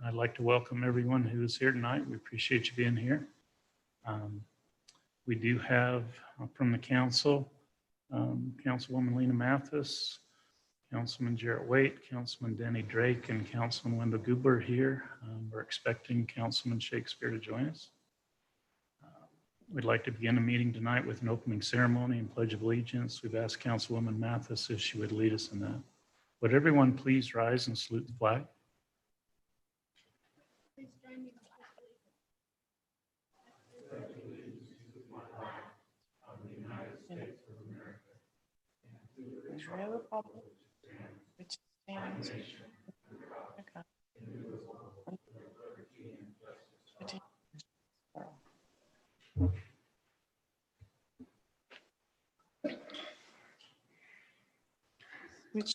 I'd like to welcome everyone who is here tonight. We appreciate you being here. We do have from the council, Councilwoman Lena Mathis, Councilman Jarrett Waite, Councilman Denny Drake, and Councilman Wendell Gubler here. We're expecting Councilman Shakespeare to join us. We'd like to begin the meeting tonight with an opening ceremony and pledge of allegiance. We've asked Councilwoman Mathis if she would lead us in that. Would everyone please rise and salute the flag? Please join me. Republic, which stands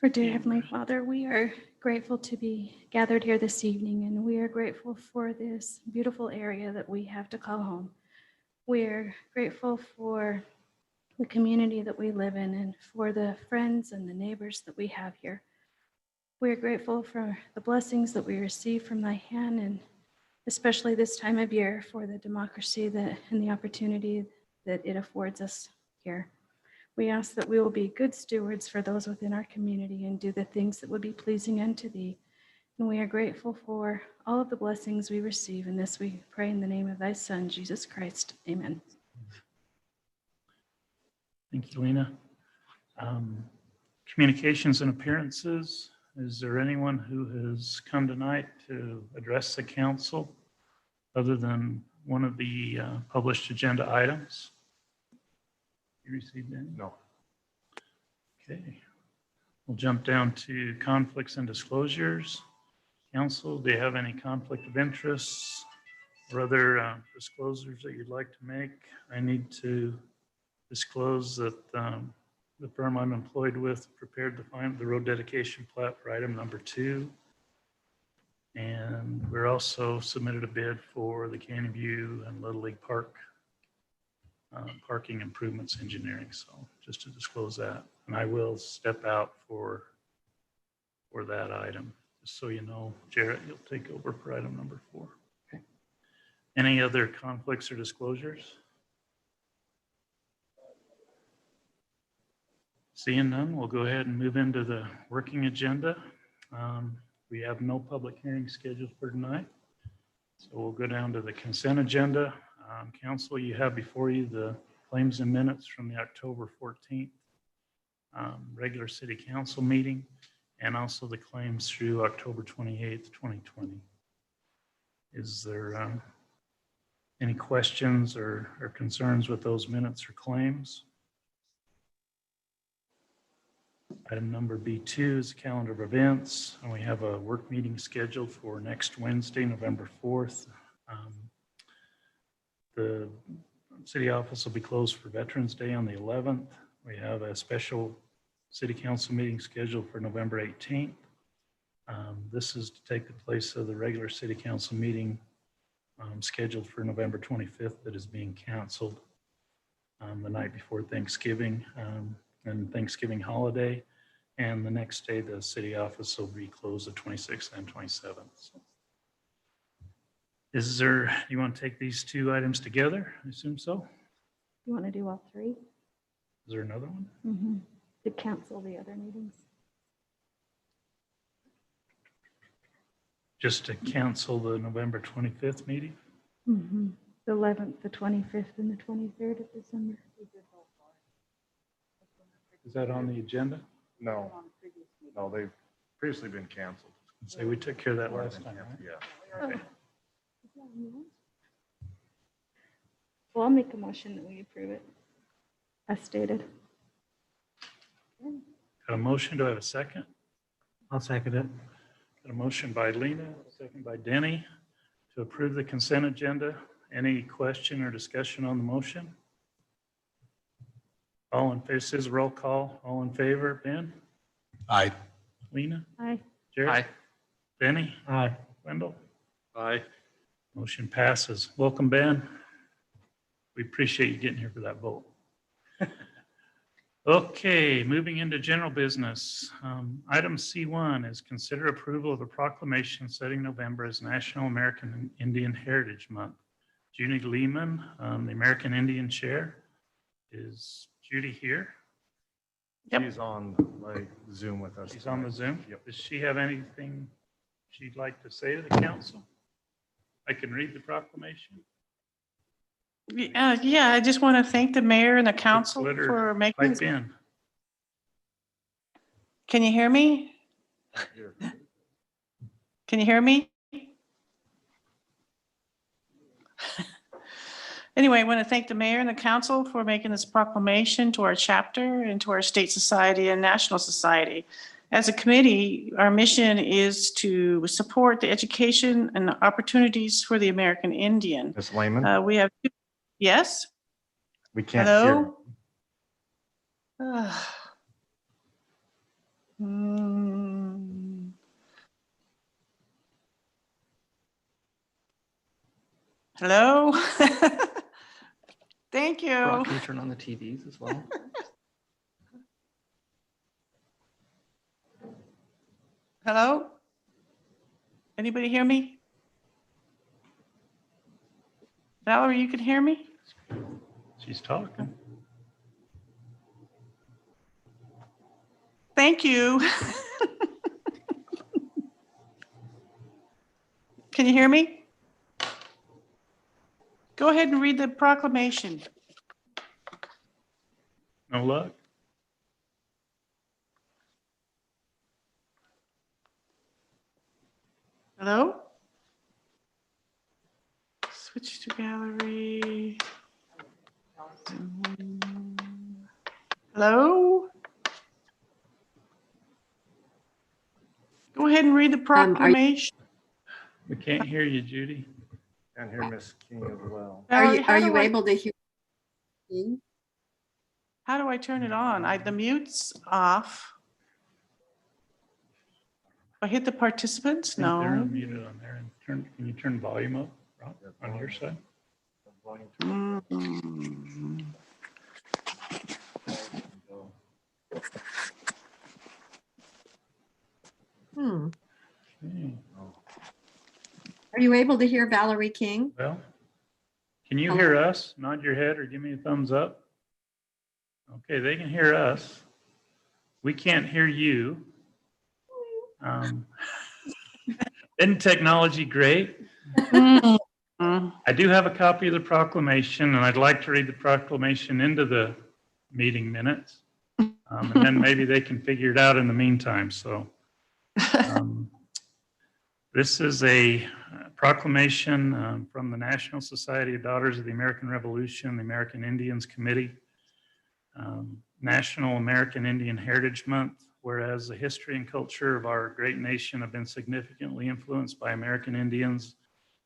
Our dear Heavenly Father, we are grateful to be gathered here this evening, and we are grateful for this beautiful area that we have to call home. We're grateful for the community that we live in and for the friends and the neighbors that we have here. We're grateful for the blessings that we receive from thy hand, and especially this time of year for the democracy and the opportunity that it affords us here. We ask that we will be good stewards for those within our community and do the things that would be pleasing unto thee. And we are grateful for all of the blessings we receive. And this we pray in the name of thy Son, Jesus Christ. Amen. Thank you, Lena. Communications and appearances. Is there anyone who has come tonight to address the council other than one of the published agenda items? You received any? No. Okay. We'll jump down to conflicts and disclosures. Council, do you have any conflict of interests or other disclosures that you'd like to make? I need to disclose that the firm I'm employed with prepared the road dedication plat for item number 2. And we're also submitted a bid for the Canyon View and Little League Park parking improvements engineering. So just to disclose that, and I will step out for that item. Just so you know, Jarrett, you'll take over for item number 4. Okay. Any other conflicts or disclosures? Seeing none, we'll go ahead and move into the working agenda. We have no public hearing scheduled for tonight. So we'll go down to the consent agenda. Council, you have before you the claims and minutes from the October 14th regular city council meeting, and also the claims through October 28th, 2020. Is there any questions or concerns with those minutes or claims? Item number B2 is the calendar of events, and we have a work meeting scheduled for next Wednesday, November 4th. The city office will be closed for Veterans Day on the 11th. We have a special city council meeting scheduled for November 18th. This is to take the place of the regular city council meeting scheduled for November 25th that is being canceled the night before Thanksgiving and Thanksgiving holiday. And the next day, the city office will be closed the 26th and 27th. So. Is there, you want to take these two items together? I assume so. You want to do all 3? Is there another one? Mm-hmm. To cancel the other meetings. Just to cancel the November 25th meeting? Mm-hmm. The 11th, the 25th, and the 23rd of December. Is that on the agenda? No. No, they've previously been canceled. Say we took care of that last time, right? Yeah. Okay. Well, I'll make a motion that we approve it as stated. Got a motion, do I have a second? I'll second it. Got a motion by Lena, second by Denny to approve the consent agenda. Any question or discussion on the motion? All in favor, says roll call. All in favor, Ben? Aye. Lena? Aye. Jared? Aye. Benny? Aye. Wendell? Aye. Motion passes. Welcome, Ben. We appreciate you getting here for that vote. Okay, moving into general business. Item C1 is consider approval of a proclamation setting November as National American Indian Heritage Month. Judy Lehman, the American Indian Chair. Is Judy here? Yep. She's on like Zoom with us. She's on the Zoom? Yep. Does she have anything she'd like to say to the council? I can read the proclamation. Yeah, I just want to thank the mayor and the council Let her for making Pipe this. in. Can you hear me? Here. Can you hear me? Anyway, I want to thank the mayor and the council for making this proclamation to our chapter and to our state society and national society. As a committee, our mission is to support the education and opportunities for the American Indian. Ms. Lehman, We have, yes? we can't hear. Hello? Hmm. Hello? Thank you. Brock, can you turn on the TVs as well? Hello? Anybody hear me? Valerie, you can hear me? She's talking. Thank you. Can you hear me? Go ahead and read the proclamation. No luck? Hello? Switch to gallery. Hello? Go ahead and read the proclamation. We can't hear you, Judy. And hear Miss King as well. Valerie, Are you how do I- able to hear me? How do I turn it on? The mute's off. I hit the participants? They're No. unmuted on there. And can you turn volume up, Rob, on your side? Mm. Hmm. Okay. Are you able to hear Valerie King? Well, can you hear us? Nod your head or give me a thumbs up. Okay, they can hear us. We can't hear you. Isn't technology great? Mm. I do have a copy of the proclamation, and I'd like to read the proclamation into the meeting minutes. And then maybe they can figure it out in the meantime. So this is a proclamation from the National Society of Daughters of the American Revolution, the American Indians Committee, National American Indian Heritage Month, whereas the history and culture of our great nation have been significantly influenced by American Indians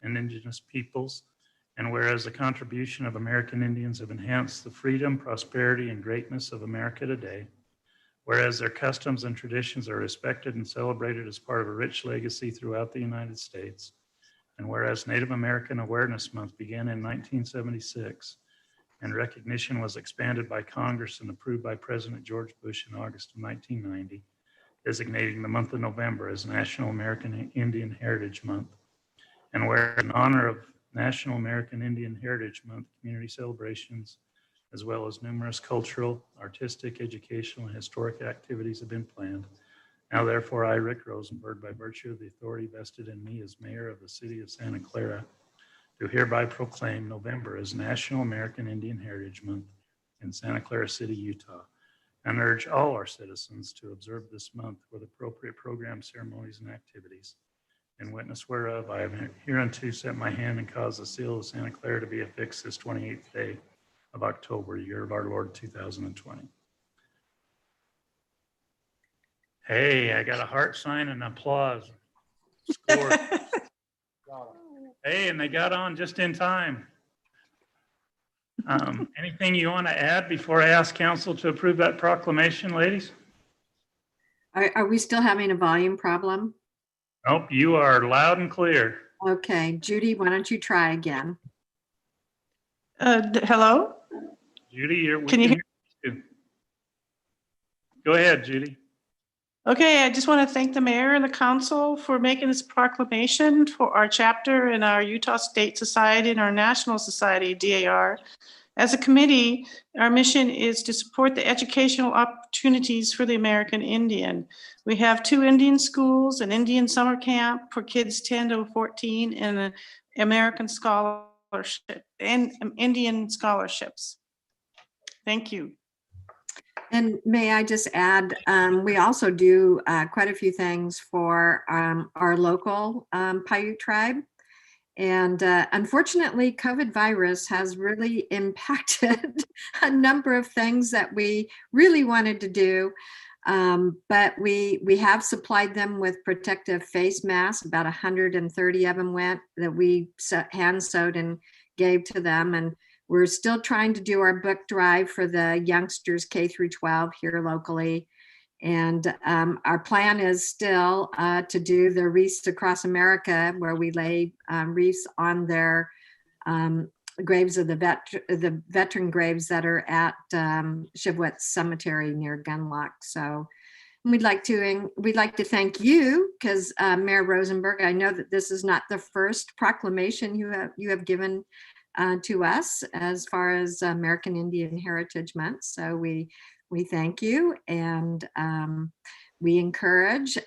and indigenous peoples, and whereas the contribution of American Indians have enhanced the freedom, prosperity, and greatness of America today, whereas their customs and traditions are respected and celebrated as part of a rich legacy throughout the United States, and whereas Native American Awareness Month began in 1976, and recognition was expanded by Congress and approved by President George Bush in August of 1990, designating the month of November as National American Indian Heritage Month. And where in honor of National American Indian Heritage Month, community celebrations, as well as numerous cultural, artistic, educational, and historic activities have been planned. Now therefore, I, Rick Rosenberg, by virtue of the authority vested in me as mayor of the city of Santa Clara, do hereby proclaim November as National American Indian Heritage Month in Santa Clara City, Utah, and urge all our citizens to observe this month with appropriate programs, ceremonies, and activities. In witness whereof, I have hereunto set my hand and caused the seal of Santa Clara to be affixed this 28th day of October, year of our Lord 2020. Hey, I got a heart sign and applause. Score. Hey, and they got on just in time. Anything you want to add before I ask council to approve that proclamation, ladies? Are we still having a volume problem? Nope, you are loud and clear. Okay, Judy, why don't you try again? Hello? Judy, we Can you hear you. Go ahead, Judy. Okay, I just want to thank the mayor and the council for making this proclamation for our chapter in our Utah State Society and our National Society, DAR. As a committee, our mission is to support the educational opportunities for the American Indian. We have 2 Indian schools, an Indian summer camp for kids 10 to 14, and an American scholarship and Indian scholarships. Thank you. And may I just add, we also do quite a few things for our local Paiute tribe. And unfortunately, COVID virus has really impacted a number of things that we really wanted to do. But we have supplied them with protective face masks. About 130 of them went that we hand sewed and gave to them. And we're still trying to do our book drive for the youngsters K through 12 here locally. And our plan is still to do the wreaths across America, where we lay wreaths on their graves of the veteran graves that are at Shivwet Cemetery near Gunlock. So we'd like to thank you, because Mayor Rosenberg, I know that this is not the first proclamation you have given to us as far as American Indian Heritage Month. So we thank you, and we encourage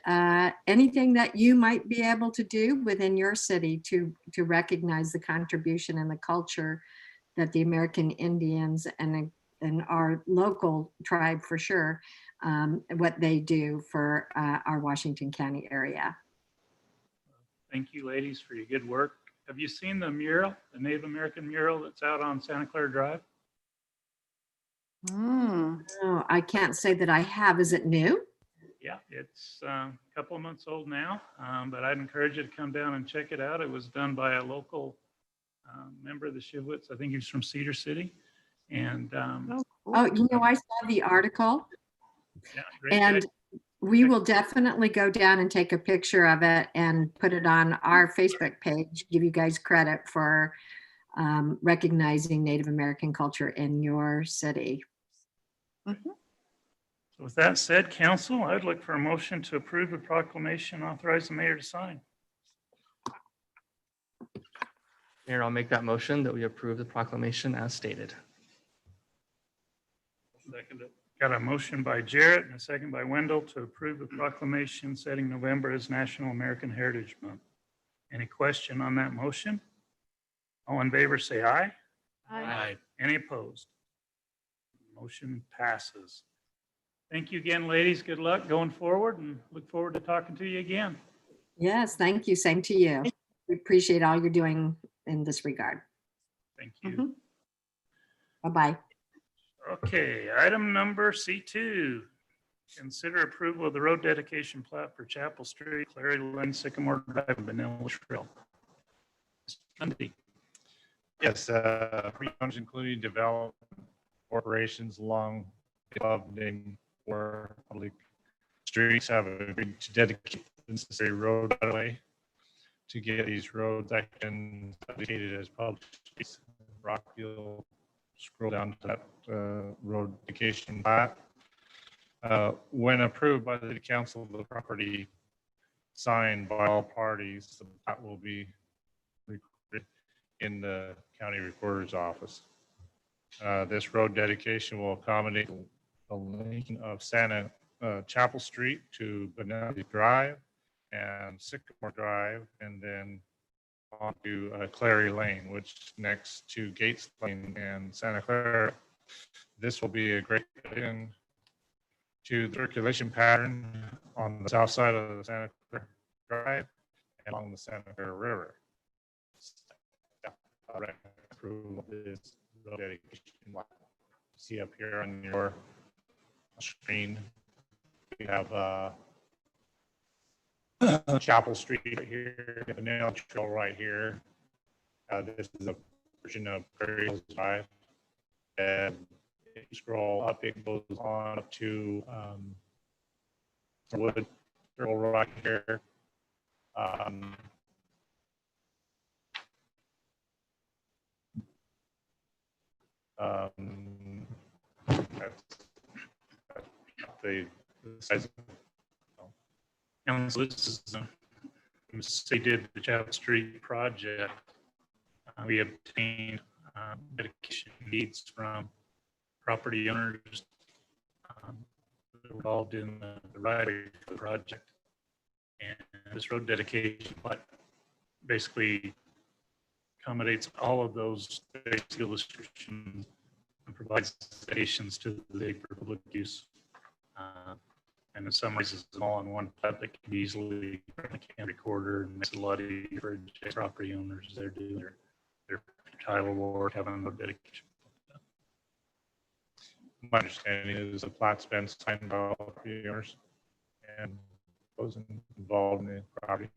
anything that you might be able to do within your city to recognize the contribution and the culture that the American Indians and our local tribe, for sure, what they do for our Washington County area. Thank you, ladies, for your good work. Have you seen the mural, the Native American mural that's out on Santa Clara Drive? Oh, I can't say that I have. Is it new? Yeah, it's a couple of months old now, but I'd encourage you to come down and check it out. It was done by a local member of the Shivwits. I think he's from Cedar City. And Oh, I saw the article, yeah, great and guy. we will definitely go down and take a picture of it and put it on our Facebook page, give you guys credit for recognizing Native American culture in your city. So with that said, council, I'd look for a motion to approve the proclamation, authorize the mayor to sign. Mayor, I'll make that motion that we approve the proclamation as stated. Second. Got a motion by Jarrett and a second by Wendell to approve the proclamation setting November as National American Heritage Month. Any question on that motion? All in favor, say aye. Aye. Any opposed? Motion passes. Thank you again, ladies. Good luck going forward, and look forward to talking to you again. Yes, thank you. Same to you. We appreciate all you're doing in this regard. Thank you. Bye-bye. Okay, item number C2. Consider approval of the road dedication plat for Chapel Street, Clary Lane, Sycamore Drive, and Vanilla Trail. Mr. Bundy. Yes, pre-owners including development corporations along above named or public streets have agreed to dedicate the necessary road right away to get these roads actions dedicated as public streets. Rockville, scroll down to that road dedication plat. When approved by the city council, the property signed by all parties, the plat will be recorded in the county recorder's office. This road dedication will accommodate the linking of Chapel Street to Benelli Drive and Sycamore Drive, and then on to Clary Lane, which next to Gates Lane and Santa Clara. This will be a great addition to the circulation pattern on the south side of the Santa Clara Drive and along the Santa Clara River. Approval of this road dedication. See up here on your screen, we have Chapel Street right here, the Nail Trail right here. This is a version of Prairie Hills Drive. And if you scroll up, it goes on up to Wood Trail right here. the size. And so this is, they did the Chapel Street project. We obtained dedication deeds from property owners involved in the right of the project. And this road dedication basically accommodates all of those basic illustrations and provides dedications to the day for public use. And in some ways, it's all on one plat that can be easily from the county recorder, and makes it a lot easier for property owners. They're doing their title work, having no dedication. My understanding is the plat's been signed by all property owners and those involved in the property.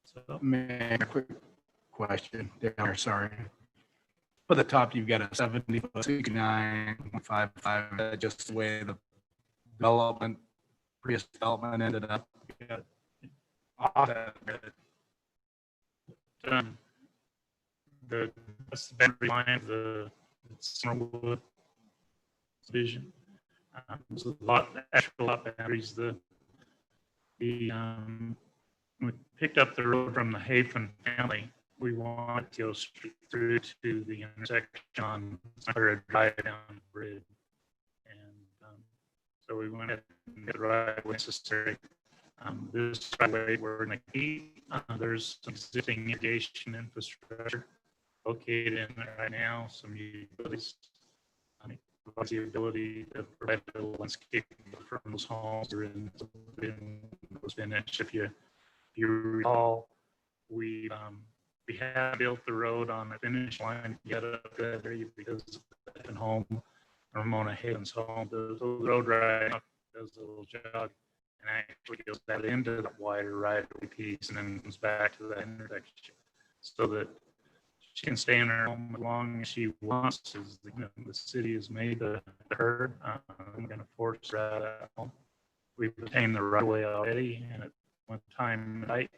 So, Man, a quick question there, sorry. At the top, you've got a 70/69.55, just the way the development, previous development ended up. yeah, Off that, that's the boundary line of the Summerwood division. So the actual lot boundaries, we picked up the road from the Hafen family. We wanted to go straight through to the intersection on Clara Drive down the bridge. And so we went ahead and got the right way necessary. This driveway, we're in the key. There's some existing irrigation infrastructure located in there right now, some utilities. Provides the ability to provide a landscape from those homes or in those finished. If you recall, we have built the road on the finish line to get up that area because of home, Ramona Haven's home. The road right now does a little jog and actually goes that into the wider right of way piece and then comes back to that intersection so that she can stay in her home as long as she wants. As the city has made to her, I'm going to force her out of home. We've obtained the right of way already, and at one time night,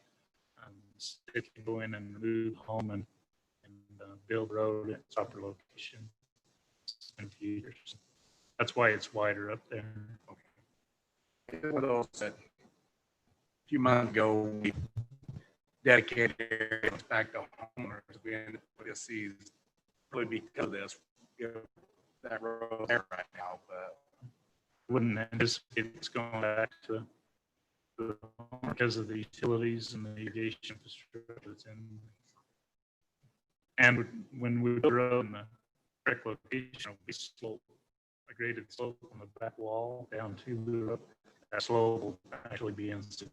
they can go in and move home and build road at its proper location in a few years. That's why it's wider up there. one of those that a few months ago, we dedicated areas back to homeowners. We ended up with a season really because of this, that road there right now, but Wouldn't anticipate it's going back to the because of the utilities and the irrigation infrastructure that's in. And when we build the road in the correct location, it'll be slope, a graded slope on the back wall down to the road. That slope will actually be instant.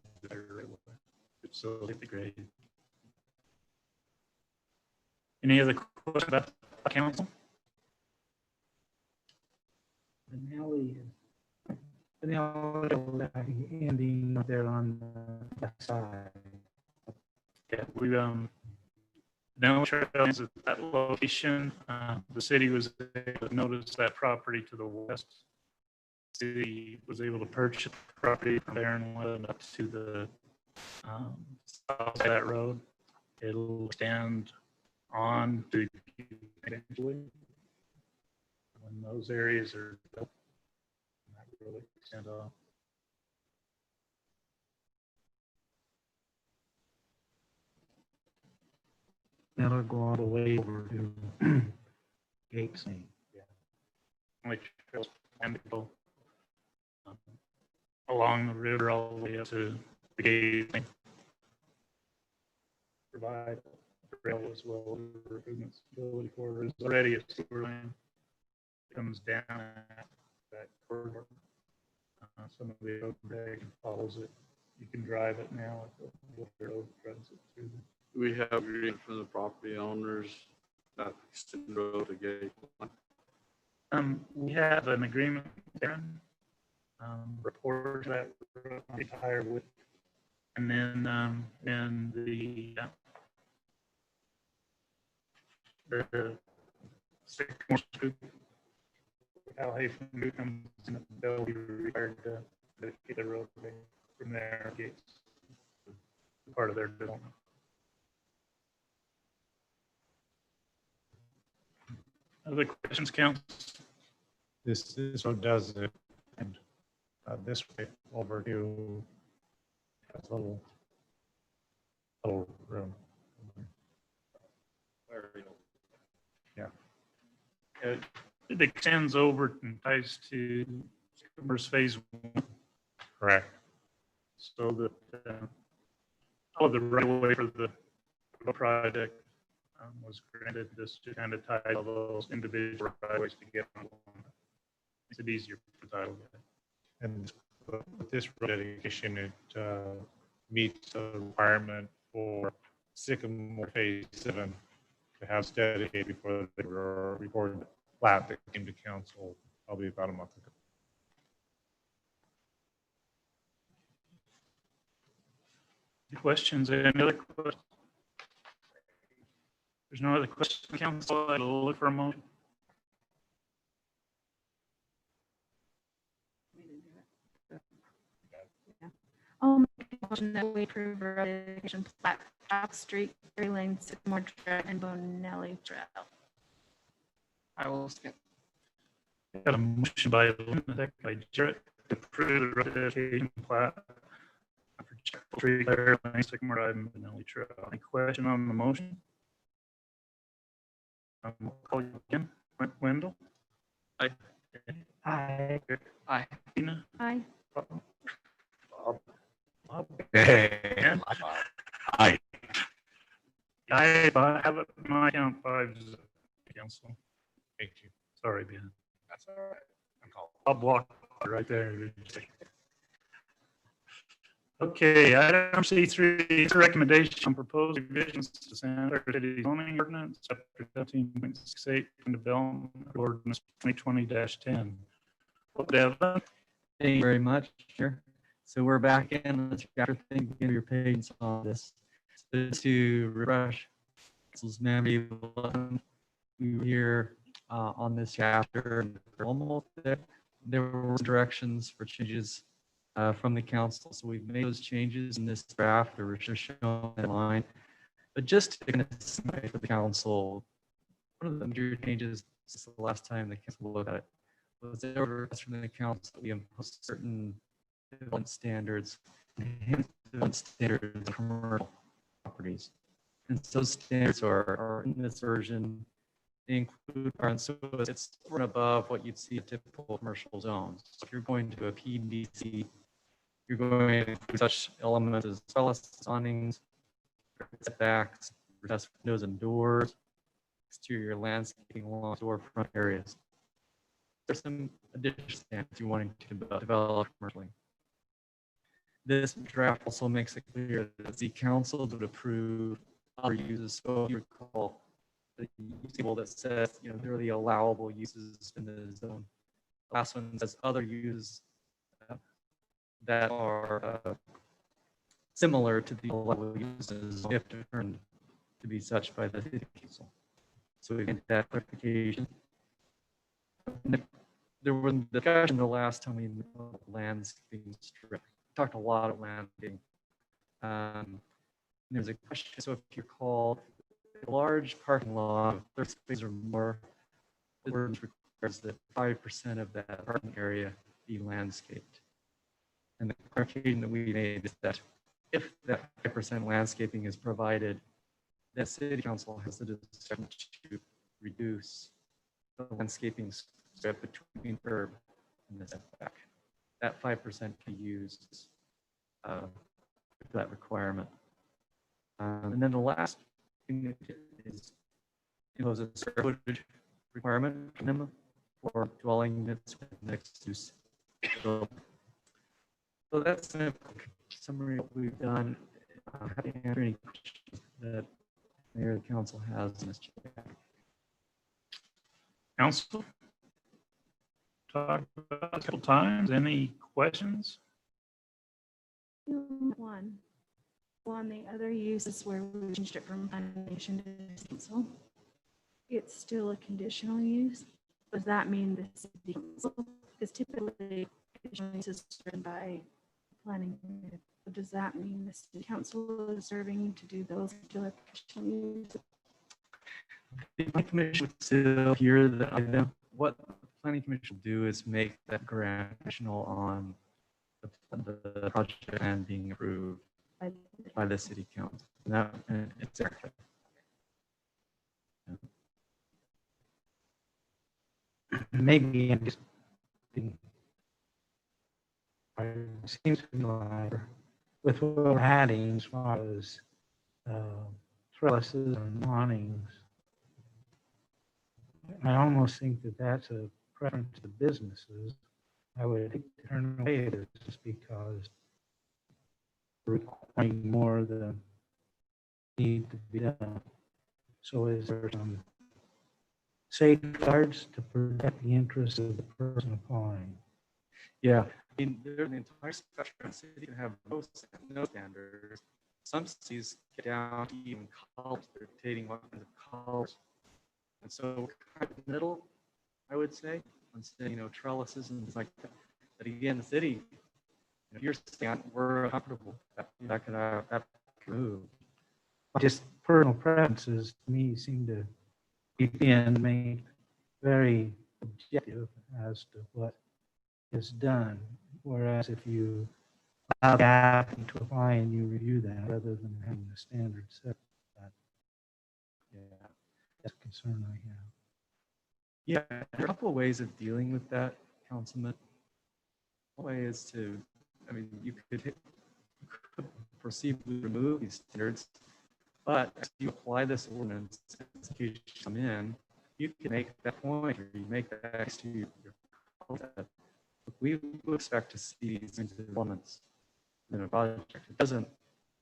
So the grade. Any other questions about the council? The alley ending up there on the side. Yeah, we now trails at that location. The city was able to notice that property to the west. City was able to purchase the property from Barronwood up to the south of that road. It'll extend on to eventually when those areas are built. Not really extend off. That'll go all the way over to Gates Lane. Only trails and go along the river all the way up to the gate. Provide rail as well for improvements. Ability corridor is already a sewer line. Comes down that corridor. Some of the road follows it. You can drive it now. The road runs it through. We have agreement from the property owners that extend the road to gate. We have an agreement there. Report that entire with, and then the Sycamore Scoop, Al Hafen comes in, they'll be required to dedicate the road from their gates. Part of their development. Other questions, council? This road does this way over to has a little room. Yeah. It extends over and ties to Commerce Phase 1. Correct. So that all of the right of way for the project was granted. This to kind of tie all those individual right of ways together. Makes it easier for the title. And with this road dedication, it meets the requirement for Sycamore Phase 7 to have dedicated before they were recorded the plat that came to council probably about a month ago. Any questions? Any other questions? There's no other question, council. I'll look for a motion. I'll make a motion that we approve road dedication plat, Top Street, Berry Lane, Sycamore Drive, and Bonelli Trail. I will skip. Got a motion by Lynn, a second by Jarrett to approve the road dedication plat for Chapel Tree, Clara Lane, Sycamore Drive, and Benelli Trail. Any question on the motion? We'll call you again. Wendell? Aye. Aye. Aye. Tina? Aye. Bob? Hey. Hi. I have it, my count 5, council. Thank you. Sorry, Ben. That's all right. I'll block right there. Okay, item C3 is a recommendation on proposed revisions to Santa Clara City zoning ordinance, chapter 17.68, and development ordinance 2020-10. Devin? Thank you very much, Chair. So we're back in the chapter thing, begin your page on this. So to refresh council's memory, we were here on this chapter. Almost there were directions for changes from the council. So we've made those changes in this draft, or just shown in line. But just to kind of summarize for the council, one of the major changes since the last time the council looked at it was there were requests from the council that we impose certain development standards, development standards of commercial properties. And so standards are in this version. They include, and so it's over and above what you'd see in typical commercial zones. So if you're going to a PDC, you're going to include such elements as well as awnings, setbacks, recessed windows and doors, exterior landscaping along storefront areas. There's some additional standards you wanting to develop commercially. This draft also makes it clear that the council would approve other uses. So if you recall the use table that says, there are the allowable uses in the zone. The last one says other uses that are similar to the allowable uses if determined to be such by the city council. So we get that clarification. There was discussion the last time we landscaping strip. We talked a lot of landscaping. There's a question. So if you recall, a large parking lot of 30 spaces or more, the ordinance requires that 5% of that parking area be landscaped. And the clarification that we made is that if that 5% landscaping is provided, the city council has the discretion to reduce the landscaping strip between curb and the setback. That 5% can be used for that requirement. And then the last thing is impose a square footage requirement minimum for dwelling units with mixed use. So that's a summary of what we've done. Happy to answer any questions that the mayor of the council has in this chapter. Council? Talked about it a couple times. Any questions? One, the other uses where we changed it from foundation to council. It's still a conditional use. Does that mean the city council? Because typically conditional use is driven by planning. But does that mean the city council is serving to do those particular conditional uses? The planning commission would still hear that item. What the planning commission will do is make that grant conditional on the project plan being approved by the city council. And that, and it's there. Maybe I'm just being, it seems to me like with what we're adding as far as trellises and awnings, I almost think that that's a preference to businesses. I would hate to turn away this just because we're requiring more than need to be done. So is there some safeguards to protect the interests of the person applying? Yeah, I mean, there's an entire spectrum. The city can have no standards. Some cities get down to even colors, they're dictating what kinds of colors. And so we're kind of in the middle, I would say, on saying, trellises and things like that. But again, the city, if you're saying we're comfortable, that can move. Just personal preferences to me seem to be and make very objective as to what is done. Whereas if you allow the applicant to apply and you review that rather than having a standard set, that's a concern I have. Yeah, there are a couple of ways of dealing with that, Councilman. One way is to, you could perceivably remove these standards, but if you apply this ordinance, in case you come in, you can make that point, or you make that next to your concept. We would expect to see these kinds of elements in a project. It doesn't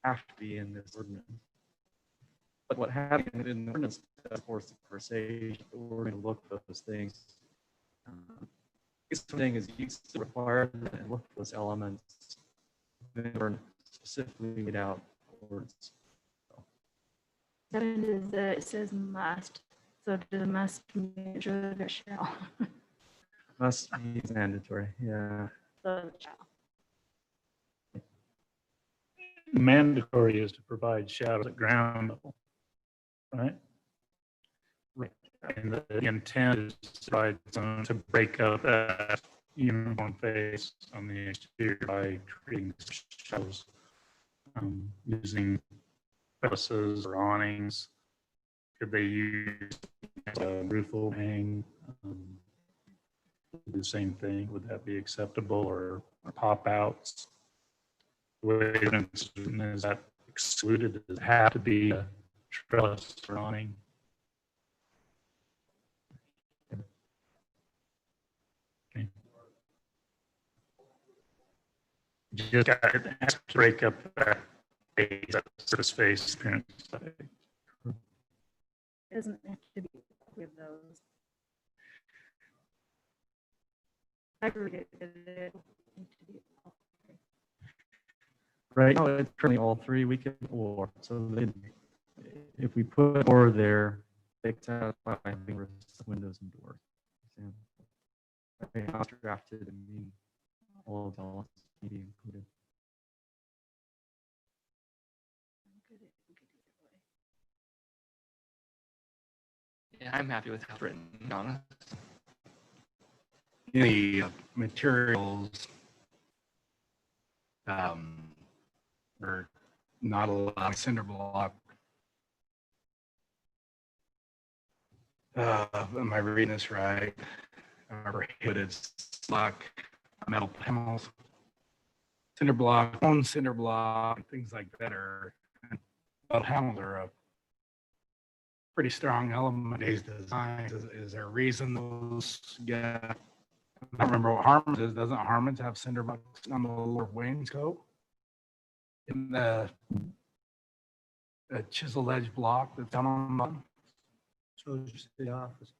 have to be in this ordinance. But what happened in the ordinance, of course, the conversation, we're going to look at those things. The thing is, you still require and look at those elements that are specifically laid out words. It says must, so does must mean should or shall? Must be mandatory, yeah. So shall. Mandatory is to provide shadows at ground level, right? Right. And the intent is to provide some, to break up that uniform face on the exterior by creating shadows, using trellises or awnings. Could they use a roof overhang? Do the same thing. Would that be acceptable, or pop outs? The way it's written, is that excluded? Does it have to be a trellis or awning? Okay. You just got to break up that face, that surface face appearance. It doesn't have to be three of those. I agree that it needs to be all three. Right now, it's currently all three. We can or so if we put or there, they satisfy windows and doors. Okay, how drafted and mean all of those need to be included. Yeah, I'm happy with how it's written, to be honest. Any materials or not allowing cinder block. Am I reading this right? Prohibited block, metal panels, cinder block, on cinder block, things like that are, metal panels are a pretty strong element of these designs. Is there a reason those get? I don't remember what Harmons is. Doesn't Harmons have cinder blocks on the lower wainscot? In the chisel edge block that's down on the bottom? So just the office.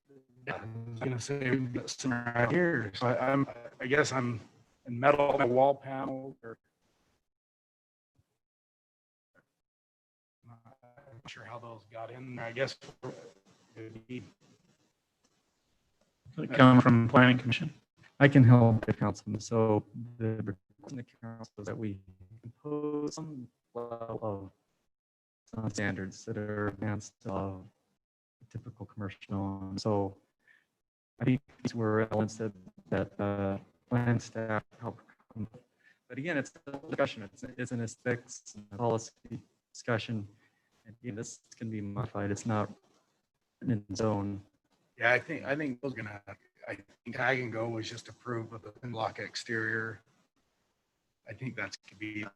Yeah, I was gonna say somewhere right here. So I guess I'm in metal wall panels or. I'm not sure how those got in there. I guess. Come from planning commission. I can help the councilman. So the request in the council is that we impose some level of standards that are advanced of typical commercial. So I think these were elements that plan staff help. But again, it's a discussion. It's an aesthetics and policy discussion. And again, this can be modified. It's not in zone. Yeah, I think I think I can go was just approved with the thin block exterior. I think that's could be,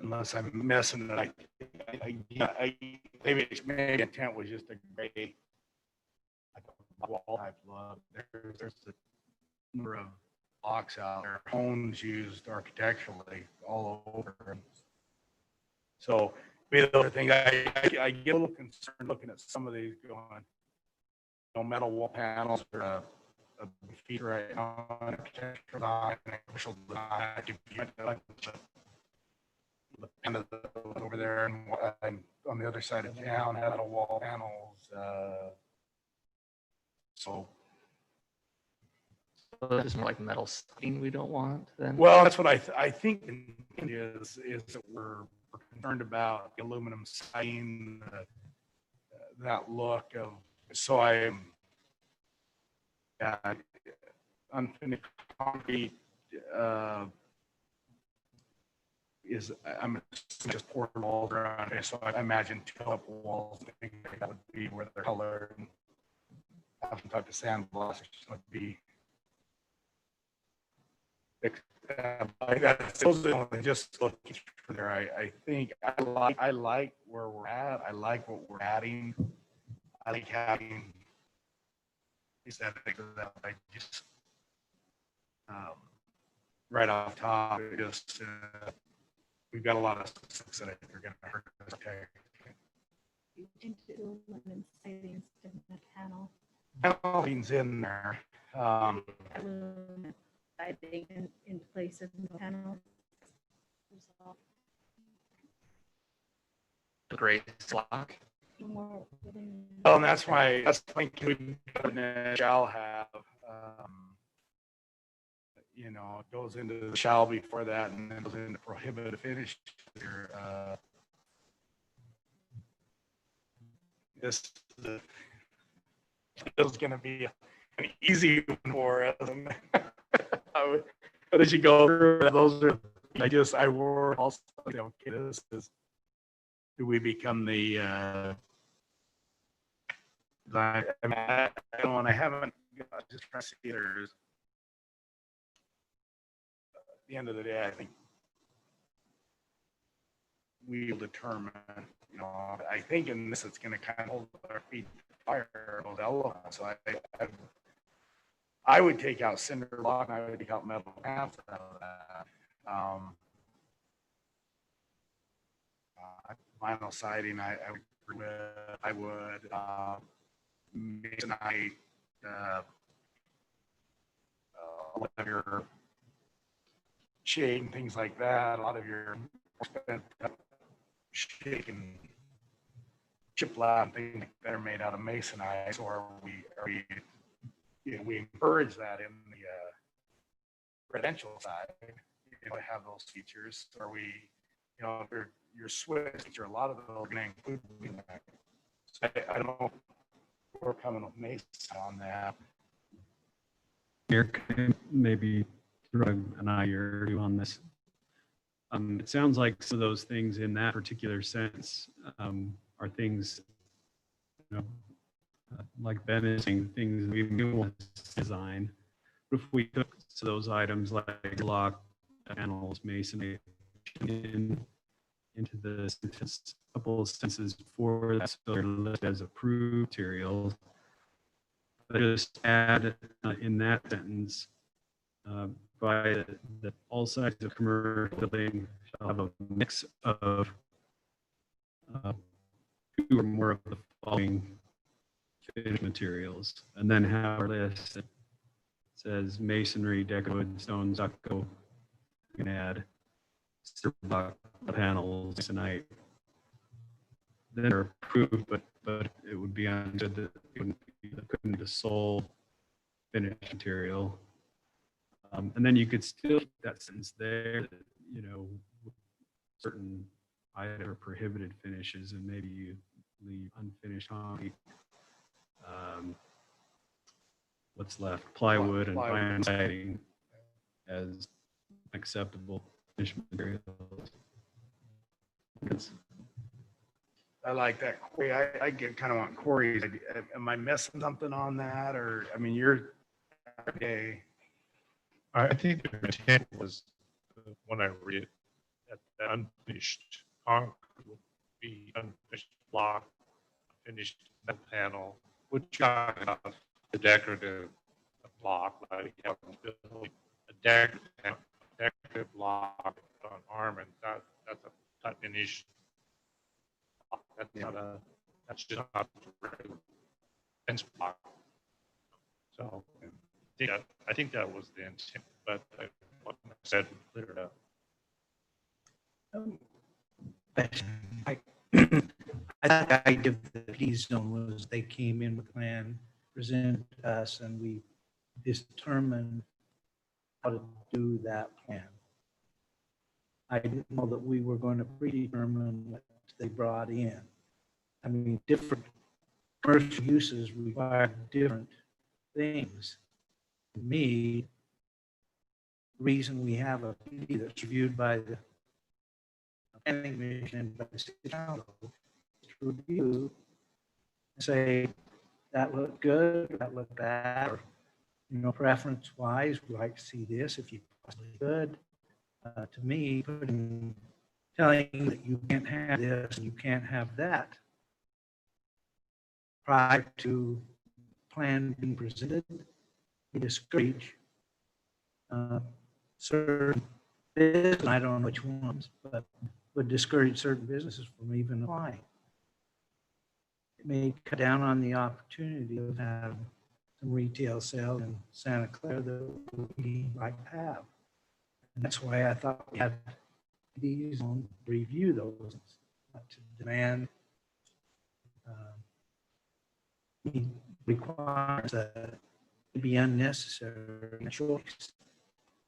unless I'm messing it, maybe intent was just a gray, like a wall type look. There's a number of blocks out there, homes used architecturally all over. So, the other thing, I get a little concerned looking at some of these going, metal wall panels or a feature right on architectural design, commercial design, the pen of the over there and on the other side of town had metal wall panels. So So it's more like metal siding we don't want then? well, that's what I think is that we're concerned about the aluminum siding, that look of. So unfinished concrete is, I'm just poured walls around it. So I imagine tilt-up walls, I think that would be where they're colored and have some type of sandblast would be. Those are just looking for there. I think I like where we're at. I like what we're adding. I like having aesthetic that I just right off top. Just we've got a lot of things that are going to hurt us. Okay. Into aluminum siding instead of panel. Paneling's in there. Aluminum siding in place of no panel. The gray block. Well, and that's why we shall have. It goes into the shall before that, and then goes into prohibited finish. This is going to be an easy one for us. But as you go through, those are I worry also. Okay, this is. Do we become the? I don't want. I haven't. Just trying to see there's. At the end of the day, I think we'll determine. I think in this, it's going to kind of hold our feet to the fire. Those elements. So I would take out cinder block. And I would take out metal panels out of that. Vinyl siding. I would. Masonite. A lot of your shade and things like that. A lot of your shake and shiplap and things like that are made out of masonite. So we encourage that in the residential side. To have those features. Or we, if your Swiss feature, a lot of those are going to include that. So I don't know. We're coming with Mason on that. Here, maybe throw an eye or two on this. It sounds like some of those things in that particular sense are things, like Ben is saying, things we do design. But if we took those items like lock panels, masonry, into the sentence, couple of sentences for that, so they're listed as approved materials. But just add in that sentence, by that all sides of commercial building shall have a mix of 2 or more of the following finished materials, and then have our list that says masonry, deco wood, stone, stucco. You can add cinder block panels, masonite. Then they're approved, but it would be understood that it couldn't be the sole finished material. And then you could still keep that sentence there, that, certain items are prohibited finishes, and maybe you leave unfinished concrete. What's left? Plywood and vinyl siding as acceptable finished materials. It's- I like that, Corey. I get kind of want Corey's. Am I missing something on that? Or, I mean, you're, okay. I think the intent was, when I read it, that the unfinished concrete will be unfinished block, finished metal panel, which got the decorative block, like you have a decorative block on arm, and that's a finished. That's not a, that's just not a fence block. So I think that was the intent, but like I said, we cleared it up. I thought the idea of the P zone was they came in with a plan, presented to us, and we determined how to do that plan. I didn't know that we were going to predetermine what they brought in. I mean, different commercial uses require different things. To me, the reason we have a PD that's reviewed by the planning commission and by the city council is to review and say, that looked good, that looked bad, or, you know, preference wise, we'd like to see this if you possibly could. To me, telling that you can't have this and you can't have that prior to plan being presented, we discourage certain businesses, and I don't know which ones, but would discourage certain businesses from even applying. It may cut down on the opportunity of having some retail sales in Santa Clara that we like to have. And that's why I thought we had these on review those, not to demand requires that to be unnecessary choice.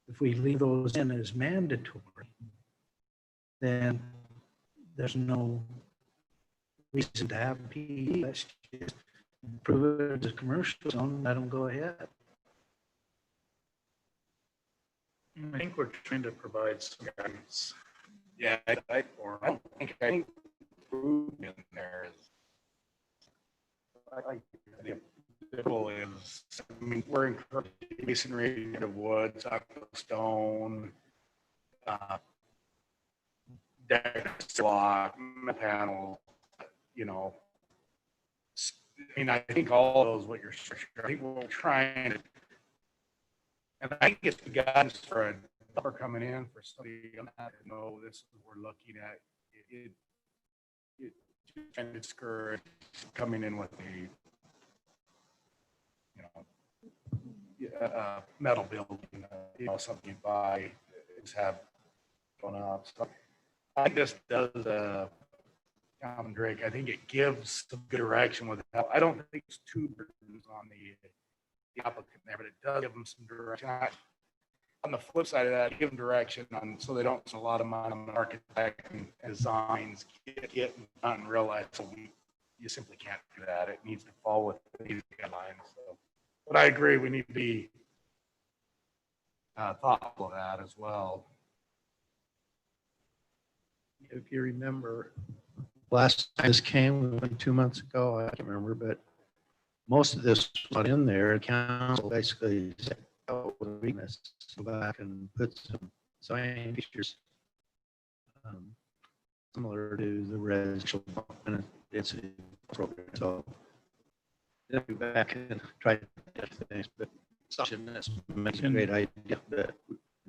If we leave those in as mandatory, then there's no reason to have PE. Let's just prove it as a commercial zone, let them go ahead. I think we're trying to provide some guidance. Yeah, I think food in there is. The goal is, I mean, we're encouraging masonry of wood, stone, deck, block, panel, you know. I mean, I think all those what you're, I think we're trying to, and I think it's the guidance for a developer coming in for somebody to know this is what we're looking at. It can discourage coming in with a, you know, metal building, you know, something you buy is have going up. So I think this does, Calvin Drake, I think it gives some good direction with it. I don't think it's too burdens on the applicant there, but it does give them some direction. On the flip side of that, give them direction on, so they don't spend a lot of money on architect and designs, get and realize, so you simply can't do that. It needs to fall with these guidelines. So, but I agree, we need to be thoughtful of that as well. If you remember, last time this came, 2 months ago, I can't remember, but most of this was not in there. Council basically said, oh, we must go back and put some design features similar to the residential density program. So they'll be back and try to get things, but this makes a great idea, but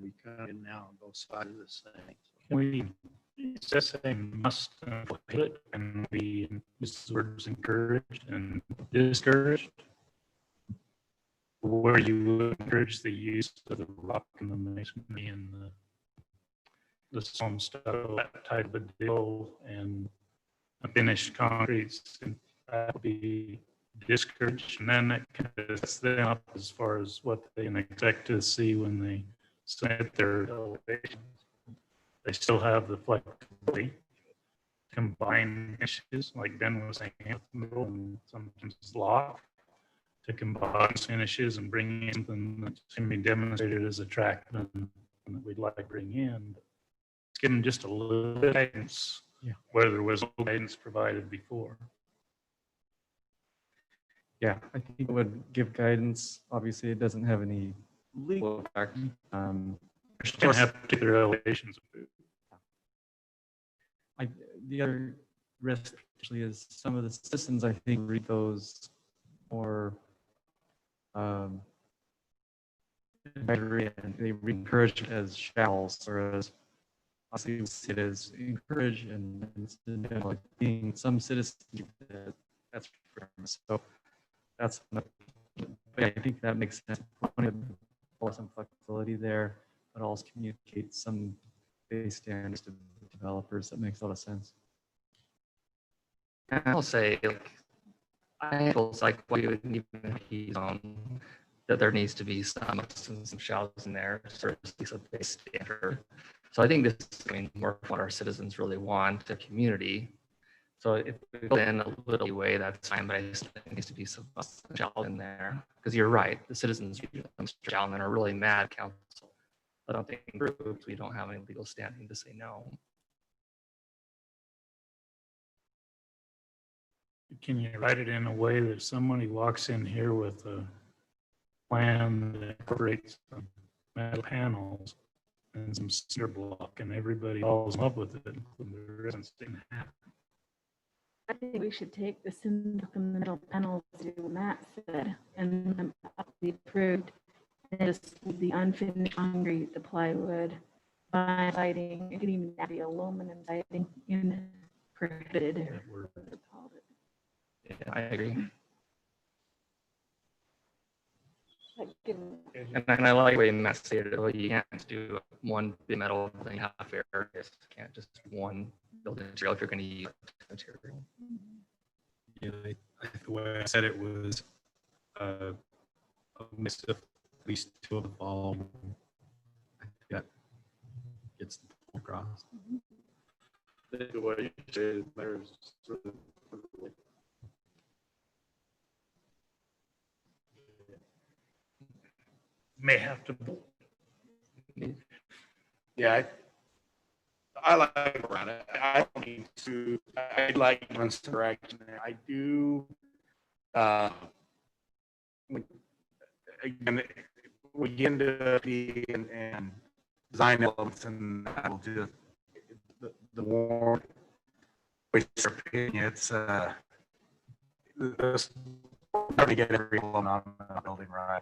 we kind of now on both sides of this thing. We, it's just saying must prohibit, and we use the words encouraged and discouraged. Where you encourage the use of the rock and the masonry and the stone stucco, that type of deal, and finished concretes, and that would be discouraged. And then it kind of sets them up as far as what they can expect to see when they submit their elevations. They still have the flexibility to combine finishes, like Ben was saying, middle and sometimes lock, to combine finishes and bring in something that can be demonstrated as attractive and that we'd like to bring in. Let's give them just a little bit of guidance, Yeah. where there was no guidance provided before. Yeah, I think it would give guidance. Obviously, it doesn't have any legal effect. Just don't have particular elevations of food. The other risk actually is some of the citizens, I think, read those more and they encourage it as shalls, whereas obviously we see it as encourage and like being some citizens that's so that's but yeah, I think that makes sense. Some flexibility there, but also communicate some base standards to developers. That makes a lot of sense. And I'll say, like, I feel like what you would need that there needs to be some shells in there, sort of a base standard. So I think this is more what our citizens really want, a community. So if we build in a little way, that's fine, but I just think there needs to be some shells in there. Because you're right, the citizens and are really mad at council. I don't think groups, we don't have any legal standing to say no. Can you write it in a way that somebody walks in here with a plan that incorporates some metal panels and some cinder block, and everybody falls in love with it, including the residents didn't have? I think we should take the cinder and the metal panels, do what Matt said, and them be approved. And just the unfinished concrete, the plywood, vinyl siding, it could even be aluminum siding in prohibited. Yeah, I agree. And I like the way Matt stated it. Well, you can't do one big metal thing half air. You can't just one building material if you're going to use material. Yeah, the way I said it was a mix of at least two of the following. I think that gets the point across. The way you say it, there's sort of May have to. Yeah, I like around it. I don't need to, I'd like direction there. I do, again, we get into the and design elements and that will just, the more, which opinion, it's, this, to get every element on the building right.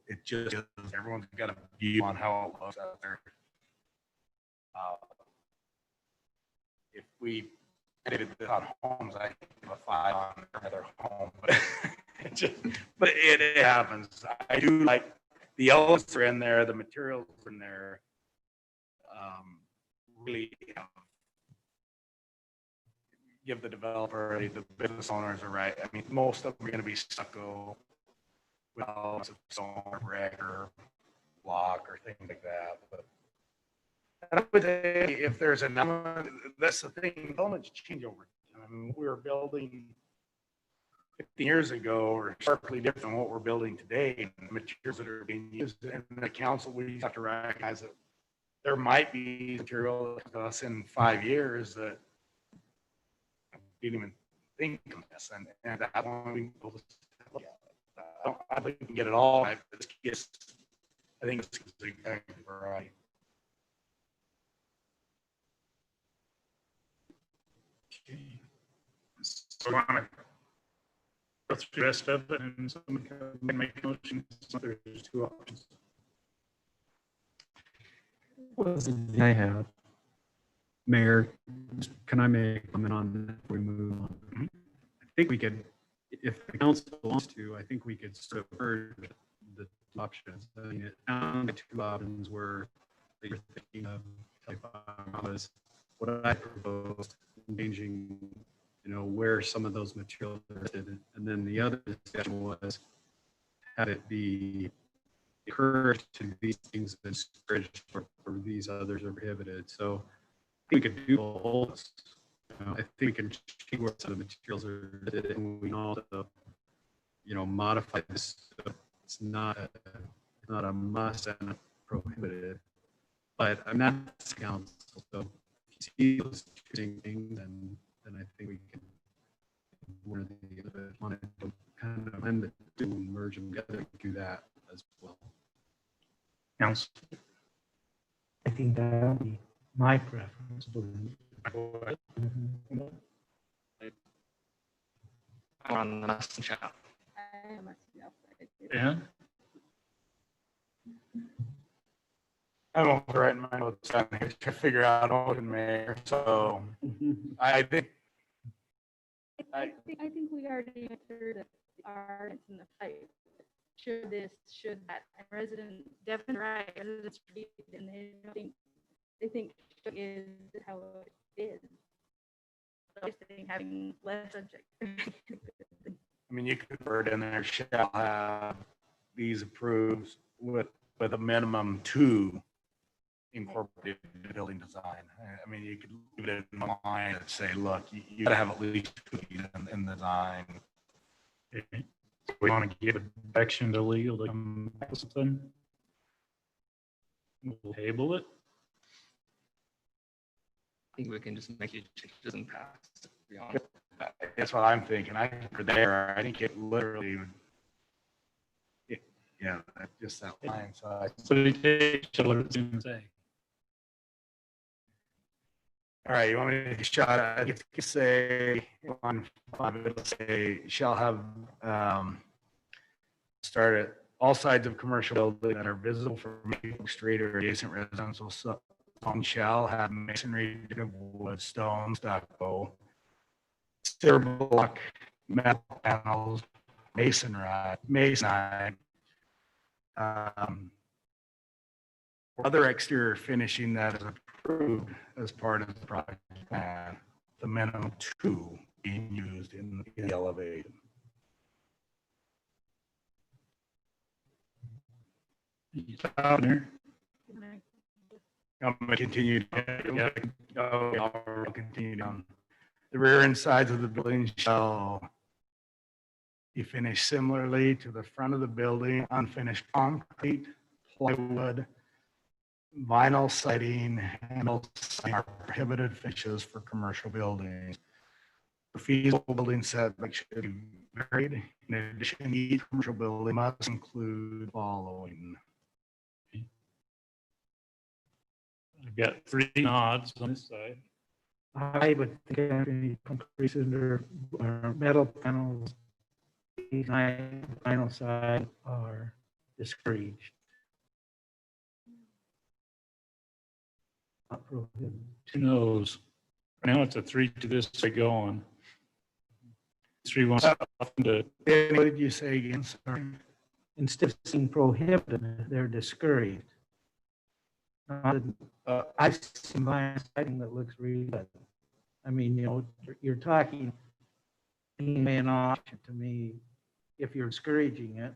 It just, everyone's got a view on how it looks out there. If we did it on homes, I give a 5 on another home, but it happens. I do like the elements are in there, the materials are in there. Really give the developer, the business owners are right. I mean, most of them are going to be stucco with elements of stone or brick or block or things like that. But and I would say if there's an element, that's the thing, elements change over time. I mean, we were building 50 years ago are sharply different than what we're building today. And the materials that are being used in the council, we have to recognize that there might be material to us in 5 years that didn't even think of this. And that one we can look at it. I think we can get it all. I think it's a good variety. Okay. So I want to go through the rest of it and someone can make a motion. So there's 2 options. I have. Mayor, can I make a comment on that before we move on? I think we could, if the council wants to, I think we could sort of urge the options. I mean, it found the 2 options were that you're thinking of was what I proposed, changing, where some of those materials are listed. And then the other discussion was have it be encouraged to do these things and discouraged for these others are prohibited. So I think we could do both. I think we can change where some of the materials are listed, and we can also, modify this. It's not a must. And prohibited. But I'm not council, so if you see those two things, then I think we can one or the other wanted to kind of blend the two and merge them together, do that as well. Counsel. I think that would be my preference. Mhm. On the Messenger chat. Dan? I'm over writing my notes down here to figure out motion, Mayor. So I think I think we already answered our in the fight. Should this, should that, and resident, definitely right, residents read and they think is how it is. So I think having less subject. I mean, you could put in there, shall have these approved with a minimum 2 incorporated building design. I mean, you could leave it in mind and say, look, you gotta have at least 2 in the design. We want to give action to legal to come back with something. We'll table it. I think we can just make it changes and pass, to be honest. That's what I'm thinking. I think for there, I think it literally would. Yeah, just that line. So So you take say. all right, you want me to take a shot at it? You say on 5, it'll say shall have start at all sides of commercial buildings that are visible from Maple Street or adjacent residential zone shall have masonry, wood, stone, stucco, cinder block, metal panels, masonite, other exterior finishing that is approved as part of the project plan, the minimum 2 being used in the elevation. Down there. I'm gonna continue. I'll continue down. The rear and sides of the building shall be finished similarly to the front of the building, unfinished concrete, plywood, vinyl siding, handles are prohibited finishes for commercial buildings. For feasible building setbacks should be varied. In addition, each commercial building must include the following. I've got 3 nods on this side. I would think any concrete cinder or metal panels, vinyl side are discouraged. Not prohibited. Who knows? Now it's a 3 to this way going. 3 wants to What did you say again? Sorry. Instead of saying prohibited, they're discouraged. I've seen vinyl siding that looks really good. I mean, you know, you're talking an option to me. If you're discouraging it,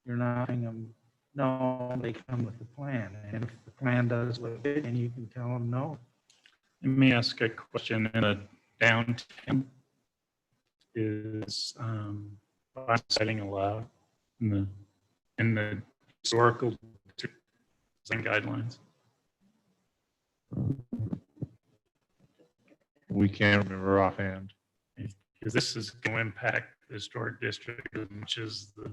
you're not telling them, no, they come with the plan. And if the plan does look good, and you can tell them no. Let me ask a question. In a downtown, is vinyl siding allowed in the historical design guidelines? We can't remember offhand. Because this is going to impact the historic district as much as the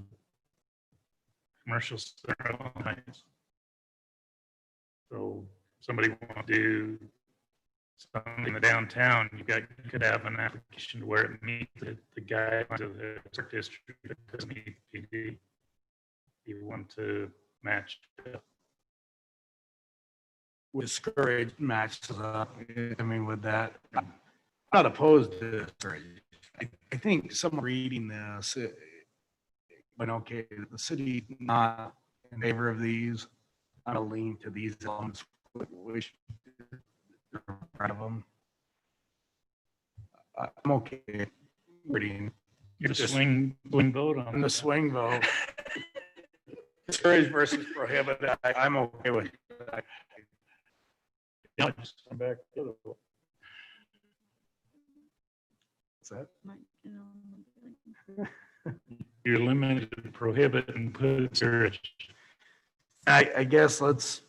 commercial center on Heights. So somebody want to do something in the downtown, you could have an application to where it meets the guidelines of the historic district. It doesn't meet PD. You want to match it. Discouraged matches up. I mean, with that, I'm not opposed to discouraged. I think someone reading this, but okay, the city not in favor of these. I'm gonna lean to these elements, which are part of them. I'm okay reading. You're the swing vote on the swing vote. Discouraged versus prohibited. I'm okay with that. Yeah, just come back to the vote. What's that? You're limited to prohibit and put discouraged. I guess let's,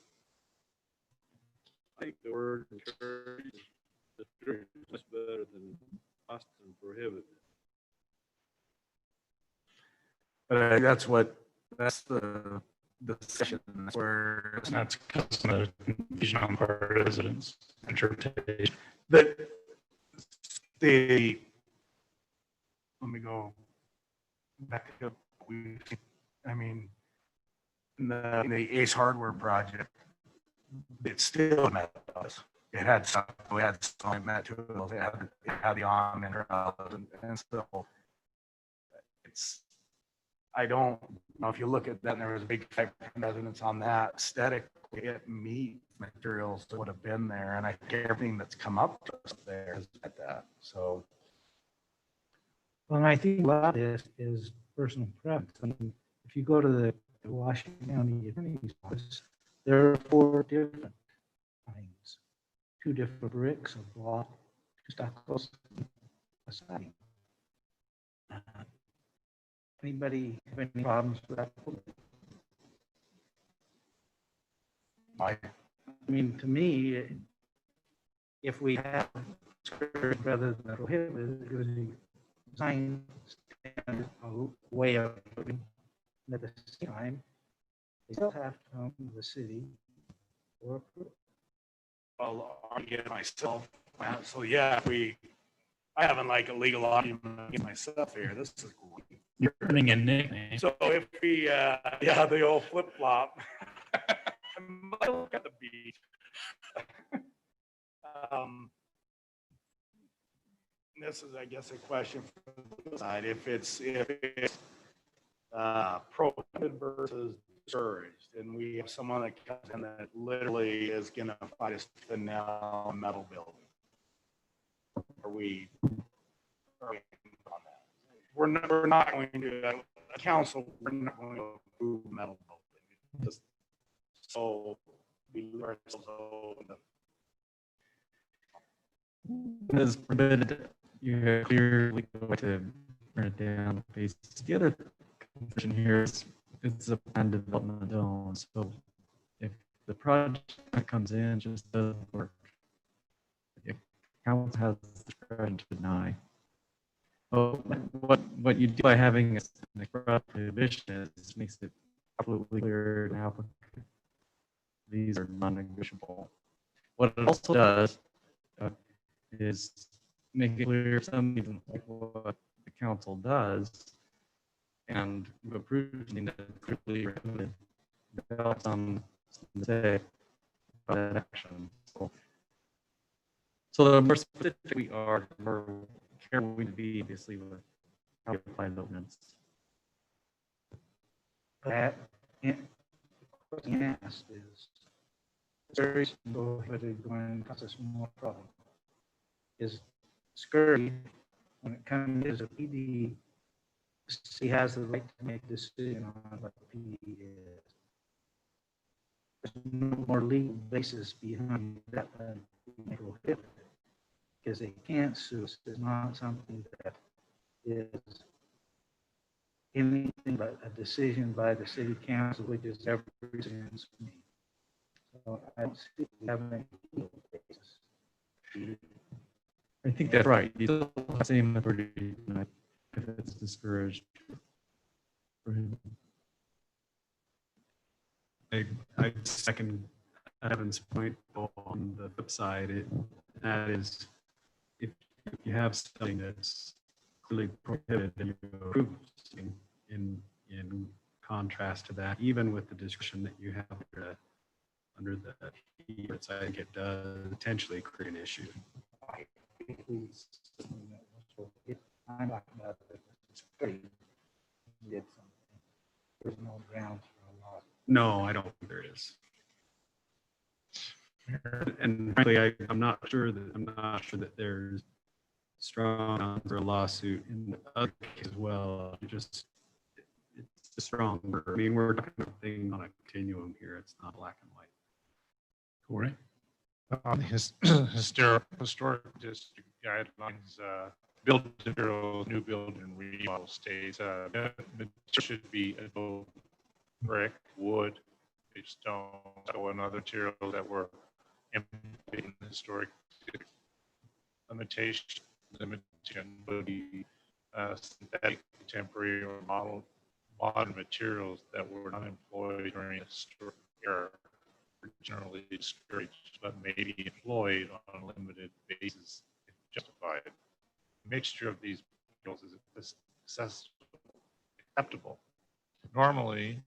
I think the word encourage is much better than Austin prohibit. but I think that's the discussion. That's where And that's causing the confusion on part of residents. Interpretation. let me go back to I mean, in the Ace Hardware project, it still met us. It had some, we had some met tools, it had the on and so it's, I don't know if you look at that, and there was a big fight from residents on that aesthetically, it meets materials that would have been there, and I think everything that's come up to us there is at that, so. Well, and I think a lot of this is personal preference. I mean, if you go to the Washington County Attorney's Office, there are 4 different kinds, 2 different bricks of block, 2 stucco, a siding. Anybody have any problems with that? I mean, to me, if we have rather than prohibited, it would be design standard a way of living. And at the same time, they still have to come to the city for approval. I'll argue it myself. So yeah, I haven't like a legal argument against myself here. This is cool. You're earning a nickname. So if we, yeah, the old flip flop. Look at the beach. This is, I guess, a question for the side. If it's prohibited versus discouraged, and we have someone that comes in that literally is going to fight us to the nail metal building. Are we on that? We're not going to council. We're not going to approve metal building. Just so we leave ourselves open. It is permitted, you have clear legal way to turn it down. The other condition here is it's a planned development zone. So if the project that comes in just doesn't work, if council has discretion to deny. Well, what you do by having an express prohibition is makes it absolutely clear now these are non-negotiable. What it also does is make it clear if somebody doesn't like what the council does and approves something that clearly prohibited, they'll have something to say about that action. So the more specific we are, the more careful we need to be, obviously, with how we apply the ordinance. That, the question asked is, very prohibited going to cause us more problem. Is scurry when it comes to the PD, he has the right to make a decision on what the PD is. There's no more legal basis behind that than prohibited, because they can't sue us. It's not something that is anything but a decision by the city council, which is every citizen's me. So I don't see we have any legal basis. I think that's right. You still have the same authority if it's discouraged. I second Evan's point on the flip side. That is, if you have something that's clearly prohibited, then you approve in contrast to that, even with the discretion that you have under the heat, I think it does potentially create an issue. I'm not about it. It's pretty. Did something. There's no grounds for a law. No, I don't think there is. And frankly, I'm not sure that there's strong grounds for a lawsuit in the other case as well. It's stronger. I mean, we're talking about things on a continuum here. It's not black and white. Corey? On the historic district guidelines, build materials, new build and remodel states, it should be both brick, wood, stone, and other materials that were in historic limitation would be synthetic, contemporary, or modern materials that were not employed during the historic era, are generally discouraged, but may be employed on a limited basis if justified. A mixture of these materials is acceptable. Normally,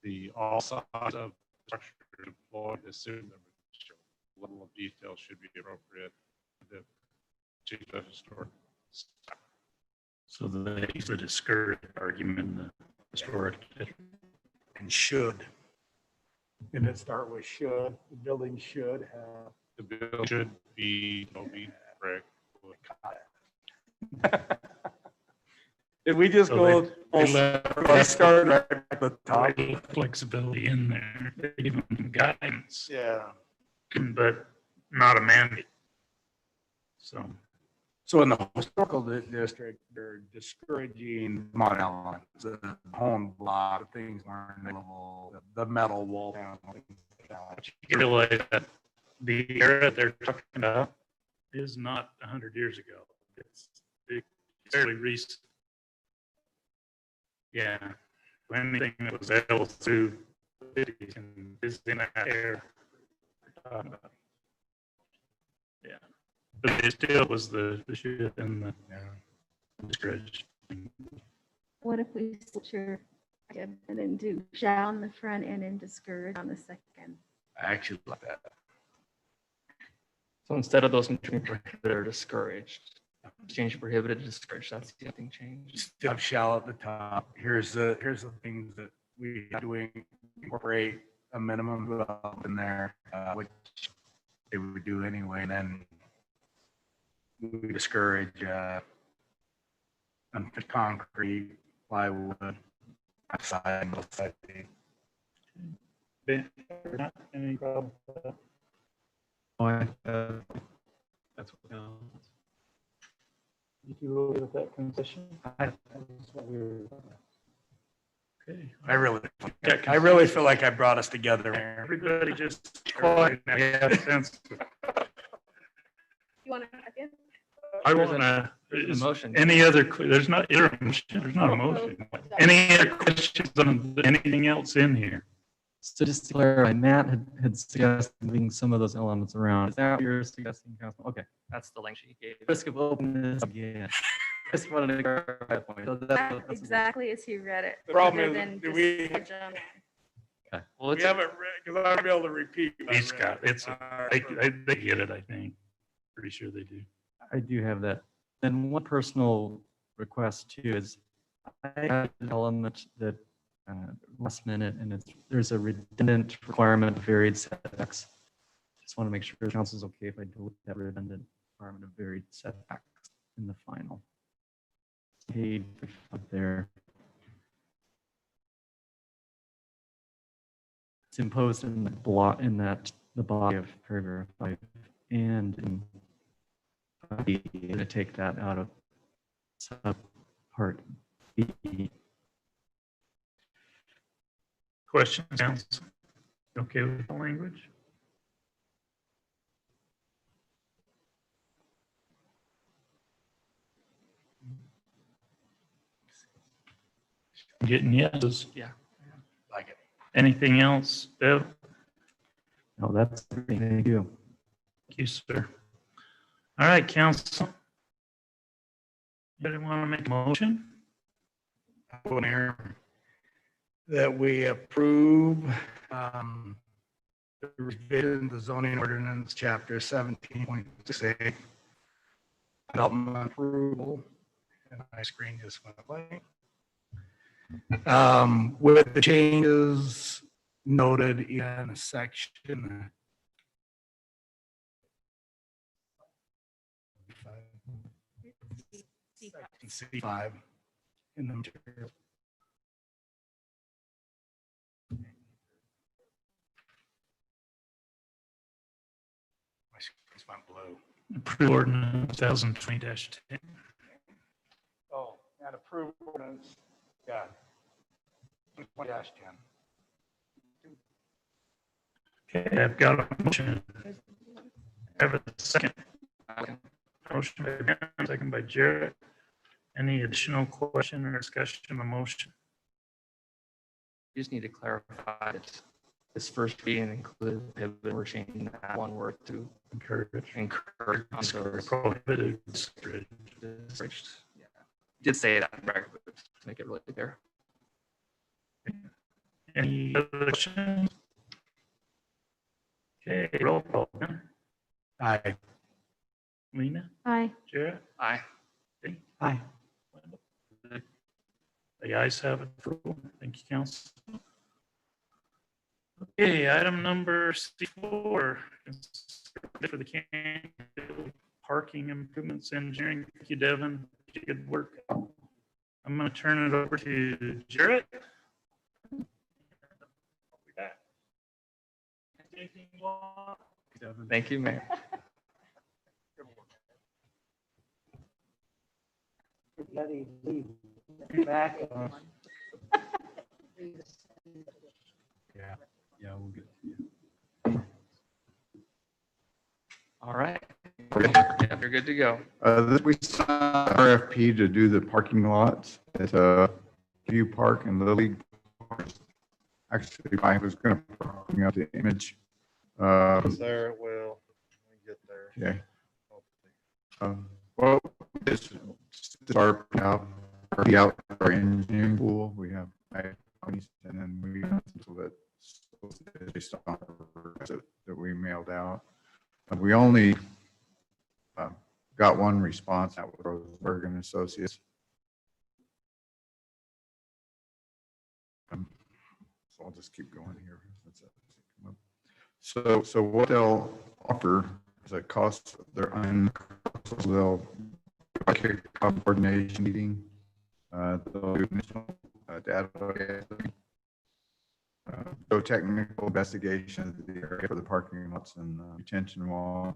the all sides of the structure employed assume the level of detail should be appropriate to the particular historic style. So they use the discouraged argument in the historic. And should. And it start with should, the building should have. The bill should be, brick. Did we just So go, let's start right at the top? Flexibility in there, they give them guidance, Yeah. but not a mandate. So, So in the historical district, they're discouraging modern elements, the home block, things aren't available, the metal wall panel. you realize that the era they're talking about is not 100 years ago. It's fairly recent. Yeah, anything that was able to is in that era. Yeah, but it still was the shit and the discouraged. What if we switch your and then do shall on the front end and discourage on the second? I actually like that. So instead of those between prohibited or discouraged, change prohibited to discouraged, that's the thing change. Instead of shall at the top, here's the things that we have to incorporate a minimum development in there, which they would do anyway. And then we discourage unfit concrete, plywood, outside, both sides. Ben, not any problem with that? That's what counts. You two okay with that concession? That's what we were. Okay. I really feel like I brought us together. Everybody just quiet. Yeah, sense. You want to second? I want to. There's a motion. Any other, there's not a motion. Any other questions on anything else in here? So just to clarify, Matt had suggested moving some of those elements around. Is that what you're suggesting, Council? Okay. That's the link she gave. Risk of opening this again. Just wanted to clarify that point. So that's Exactly as he read it. The problem rather is, than do we- discourage on- okay. Well, We it's, haven't, because I'm able to repeat. He's got, it's, they get it, I think. Pretty sure they do. I do have that. Then one personal request too is I had an element that last minute and there's a redundant requirement of varied setbacks. Just want to make sure the council's okay if I delete that redundant requirement of varied setbacks in the final. Page up there. It's imposed in the block in that the body of paragraph 5 and in I'm going to take that out of subpart B. Questions, council? Okay with the language? Getting yeses. yeah. Like it. Anything else, Bev? No, that's everything. Thank you. Thank you, sir. All right, council. Anybody want to make a motion? That we approve the revision to zoning ordinance, chapter 17.68. Development approval. And my screen just went blank. With the changes noted in section C5 in the material. My screen's went blue. Approve ordinance 2020-10. Oh, and approve ordinance, yeah. Yes, Jen. Okay, I've got a motion. Have a second. Motion by Ben, second by Jarrett. Any additional question or discussion on the motion? You just need to clarify that this first reading includes prohibited. We're changing that one word to Encourage. encourage. on those Prohibited. Discouraged. discouraged. Yeah. Did say that, right, but to make it really clear. Any other questions? Okay, roll call. Ben? Aye. Lena? Aye. Jarrett? Aye. Okay. Aye. The ayes have it. Approval. Thank you, council. Okay, item number C4. For the parking improvements engineering. Thank you, Devin. Good work. I'm going to turn it over to Jarrett. Anything you want? Thank you, Mayor. Back. Yeah, we'll get. All right. Yeah, you're good to go. We signed RFP to do the parking lots at View Park and Lily. Actually, I was going to bring up the image. There it will. When we get there. Okay. Well, this start out our engineering pool. We have 5 companies, and then we have people that based on that we mailed out. We only got one response out with Rosenberg and Associates. So I'll just keep going here. So what they'll offer is a cost. They'll kick off coordination meeting. They'll do initial data gathering. So technical investigation of the area for the parking lots and retention wall.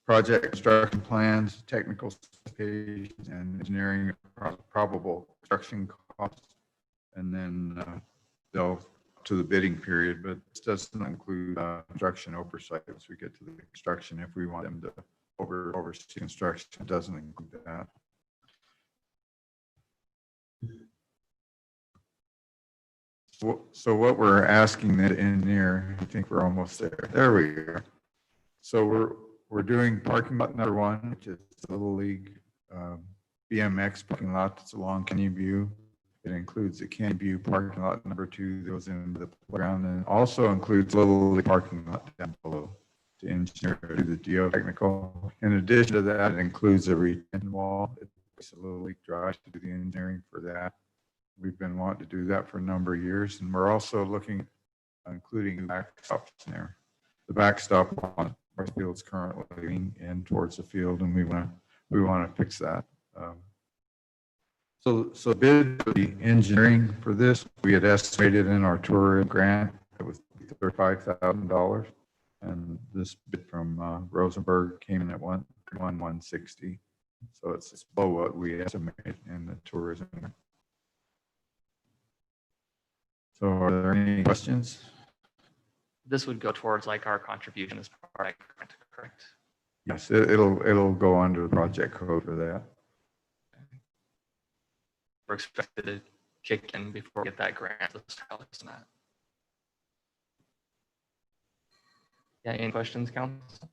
Project construction plans, technical specifications, and engineering probable construction costs. And then they'll to the bidding period, but this doesn't include construction oversight as we get to the construction. If we want them to oversee construction, it doesn't include that. So what we're asking the engineer, I think we're almost there. There we go. So we're doing parking lot number 1, which is the Little League BMX parking lot that's along Canyon View. It includes the Canyon View parking lot number 2 that goes into the playground, and also includes Little League parking lot down below to engineer do the geotechnical. In addition to that, it includes a retention wall. It's a Little League drive to do the engineering for that. We've been wanting to do that for a number of years, and we're also looking at including backstops in there. The backstop on our field's currently leaning in towards the field, and we want to fix that. So bid for the engineering for this, we had estimated in our tourism grant, it was $35,000, and this bid from Rosenberg came in at $160. So it's below what we estimated in the tourism. So are there any questions? This would go towards like our contribution as part of that grant, correct? Yes, it'll go under the project code for that. We're expected to kick in before we get that grant. Isn't that? Yeah, any questions, Counsel?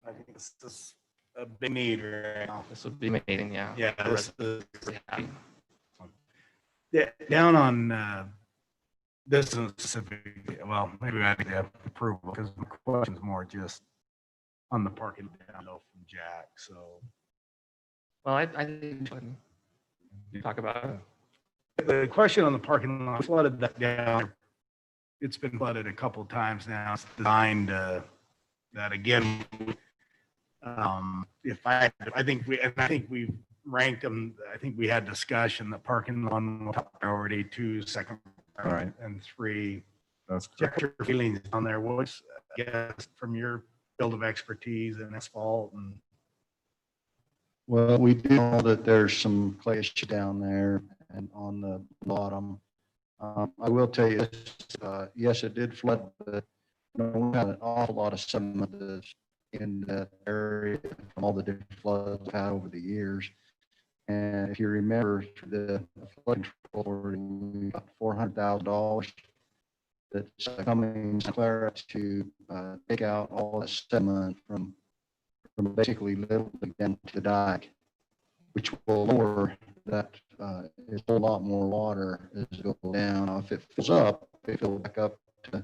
I think this is a big need right now. This would be amazing, yeah. Yeah, this is, Really happy. yeah, down on this is specific, well, maybe I need to have approval because the question is more just on the parking down from Jack, so. Well, I think you talk about it. The question on the parking lot, flooded that down. It's been flooded a couple of times now. It's designed that again. I think we ranked them. I think we had discussion. The parking lot was top priority, 2 second, Right. and 3. That's Check your feelings on there. What's, I guess, from your field of expertise in asphalt and Well, we do know that there's some clay issue down there and on the bottom. I will tell you, yes, it did flood, but we had an awful lot of sediment that's in that area from all the different floods we've had over the years. And if you remember, the flood control authority, we got $400,000 that's coming to Clara to take out all the sediment from basically Little League down to the dike, which will lower that. It's a lot more water as it goes down. Now, if it fills up, it will back up to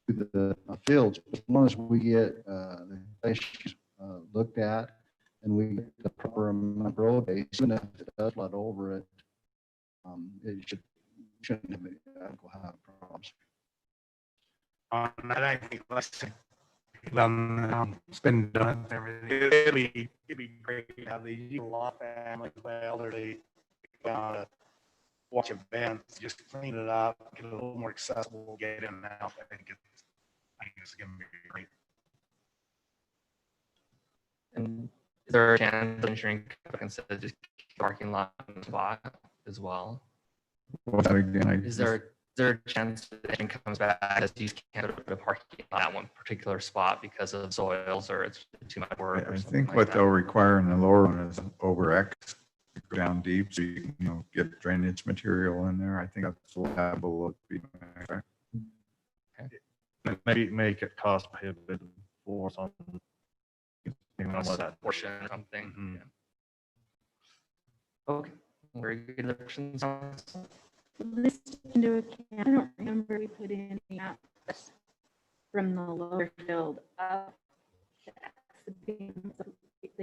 the fields. As long as we get the issues looked at and we get the proper amount of road base, even if it does flood over it, it shouldn't have problems. On that, I think let's spend done with everything. It'd be great to have these lot families, elderly, watch events, just clean it up, get it a little more accessible, get in and out. I think it's gonna be great. And is there a chance of ensuring instead of just parking lot spot as well? What's that again? Is there a chance that the engine comes back as you can't put a parking lot at one particular spot because of soils or it's too much work? I or something think like what that? they'll require in the lower one is over X, go down deep so you can, get drainage material in there. I think that's what will be. Maybe make it cost prohibitive for something. That portion or something. Mhm. Yeah. Okay. Very good directions on this. This into account, I don't remember we put any outlets from the lower field up. They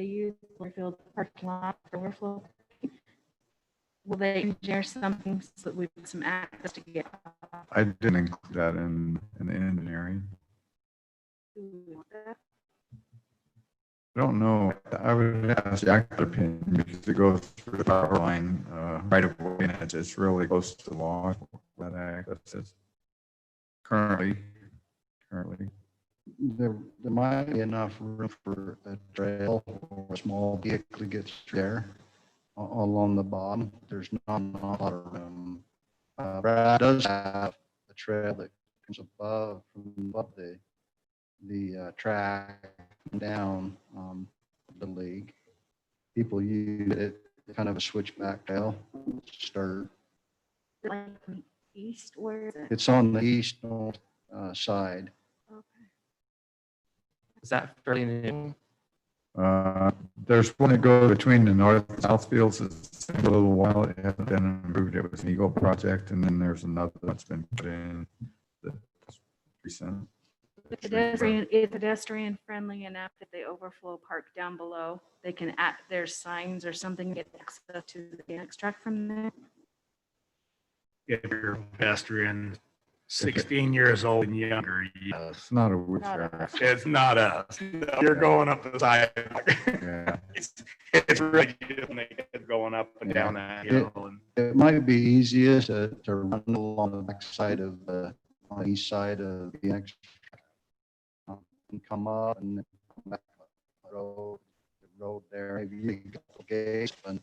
use the lower field parking lot for overflow. Will they engineer something so that we have some access to get? I didn't include that in the engineering. I don't know. I would ask Jack's opinion because it goes through the power line right away and it's really close to the law. That access is currently. There might be enough room for a trail or a small vehicle to get through there along the bottom. There's not a lot of room. Brad does have a trail that comes above the track down the league. People use it kind of a switchback trail. Start. Like east, where is it? It's on the east north side. Okay. Is that fairly new? There's one that goes between the north and south fields. It's a little while. It hasn't been improved. It was an Eagle project, and then there's another that's been put in that's recent. Pedestrian friendly enough that they overflow park down below. They can add their signs or something, get access to the extract from there. If you're a pedestrian, 16 years old and younger, yes. It's not a wheelchair. It's not us. No, you're going up the sidewalk. Yeah. It's really good when they get going up and down that hill. And It might be easiest to run along the back side of on the east side of the extract. And come up and then come back up the road there. Maybe you get the gates, and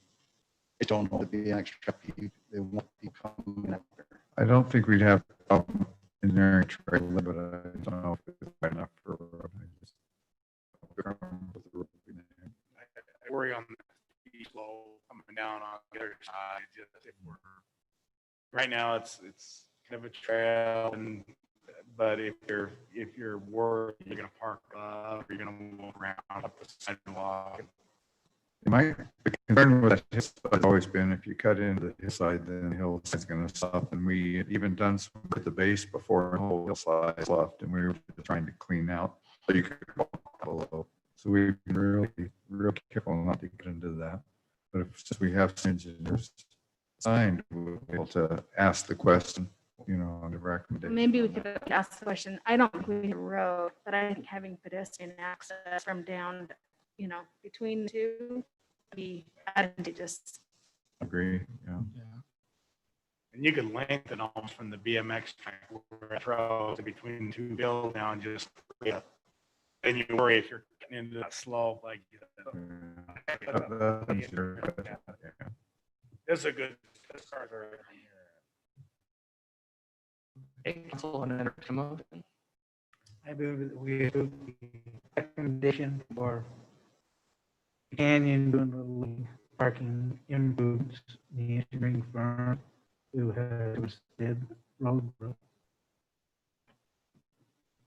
they don't know the extract. They won't be coming after. I don't think we'd have a problem engineering trailer, but I don't know if it's wide enough for. I worry on the flow coming down on the other side. Just if we're right now, it's kind of a trail, but if you're worried, you're gonna park up, or you're gonna move around up the sidewalk. The concern with that hillside has always been if you cut into the hillside, then the hillside's going to stop. And we had even done some at the base before the whole hillside is left, and we were trying to clean out so you could walk below. So we've been really careful not to get into that. But since we have some engineers assigned, we'll be able to ask the question, on the recommendation. Maybe we could ask the question. I don't think we need a road, but I think having pedestrian access from down, between the two be advantageous. Agree, yeah. And you could lengthen almost from the BMX track where it throws between two buildings now and just, and you worry if you're getting into that slope, like, It's a good. This car's already Okay, Counsel, and entertain a motion. I move that we approve the recommendation for Canyon doing the little parking improvements, the engineering firm who has did road.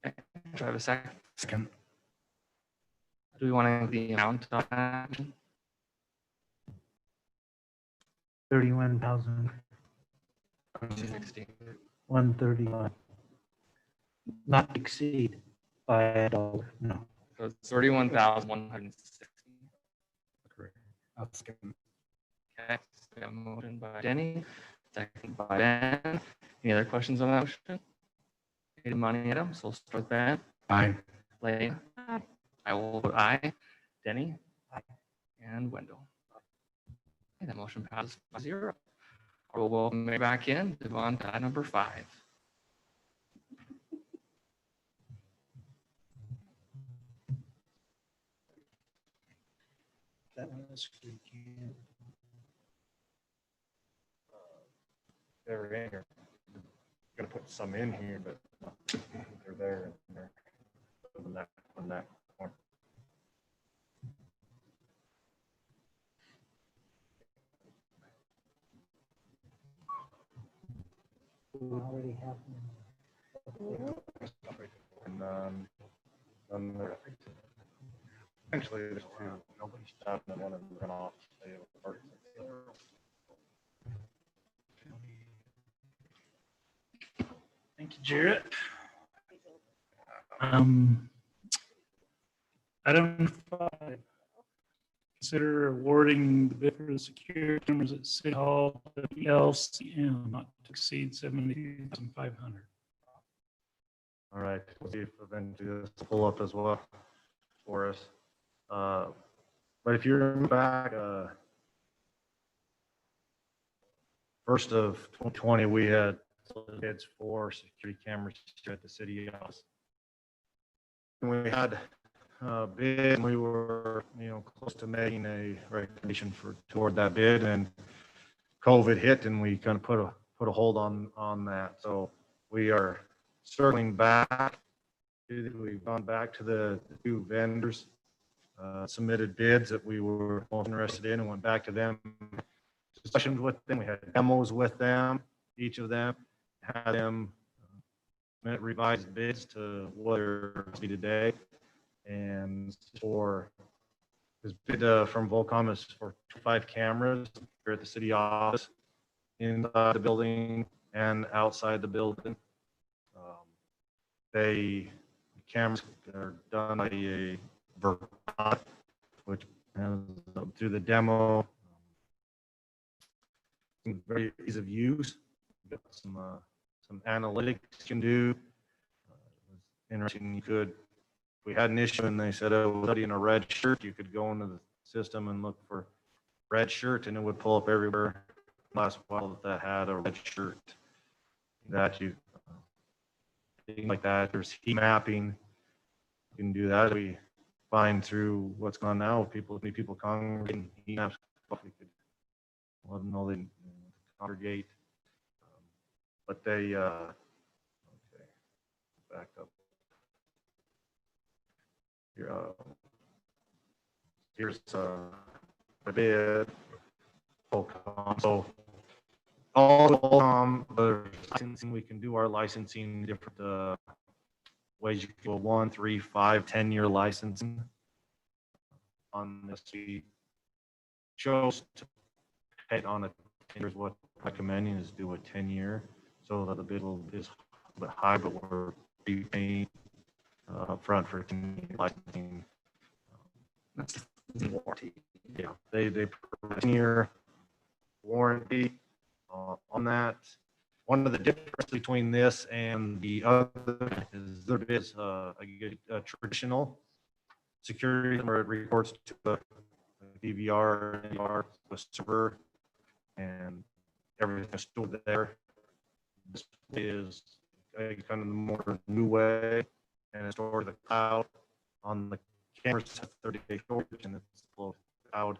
Okay, do I have a second? Second. Do we want to the amount on that? 31,000, 260. 131. Not to exceed by a dollar, no. So it's 31,160. Correct. I'll second. Okay, so we have a motion by Denny, second by Ben. Any other questions on that motion? Any money items? So we'll start with Ben. Aye. Lane. I will vote aye. Denny. Aye. And Wendell. Okay, that motion passes 5-0. We'll welcome Mary back in to go on to item number 5. That one is for Canyon. They're in here. Gonna put some in here, but they're there. And they're on that corner. We already have them. And essentially, there's two. Nobody's stopping at one of them run off. They have a park. Thank you, Jarrett. Item 5, consider awarding the bid for the security cameras at City Hall, LCM, not to exceed 72,500. All right, we'll see if eventually this will pull up as well for us. But if you remember back, first of 2020, we had bids for security cameras here at the city office. And we had bid, and we were, close to making a recommendation toward that bid, and COVID hit, and we kind of put a hold on that. So we are circling back. We've gone back to the two vendors, submitted bids that we were most interested in, and went back to them, discussions with them. We had demos with them, each of them had them revised bids to what they're today. And for this bid from Volcom is for 5 cameras here at the city office, inside the building and outside the building. The cameras are done by a Vermont, which has through the demo, very ease of use. Got some analytics you can do. It was interesting. We had an issue and they said, oh, study in a red shirt. You could go into the system and look for red shirt and it would pull up everywhere. Last while that had a red shirt that you, things like that. There's heat mapping. You can do that. We find through what's gone now, people congregating, heat maps. We could let them know they congregate. But they, okay, back up. Here, here's a bid. So all the licensing, we can do our licensing different ways. You can do a 1, 3, 5, 10-year licensing. On this, we chose to pay on a 10 years. What I'm recommending is do a 10-year, so that the bid is a bit high, but we're paying up front for 10-year licensing. That's the warranty. Yeah, they provide a 10-year warranty on that. One of the differences between this and the other is there is a traditional security where it reports to the DVR, the server, and everything's stored there. This is kind of the more new way, and it's stored in the cloud on the cameras, 30-day storage, and it's cloud.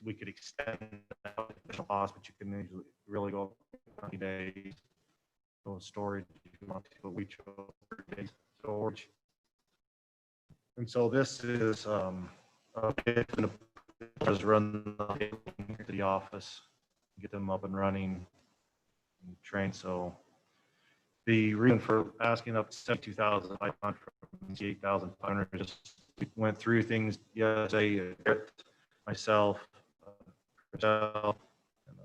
We could extend that additional cost, but you can usually really go 20 days. So storage, if you want to, but we chose 30 days storage. And so this is a bit going to just run to the office, get them up and running, and train. So the reason for asking up to 72,500 from 8,500 just went through things yesterday. Myself, Michelle, and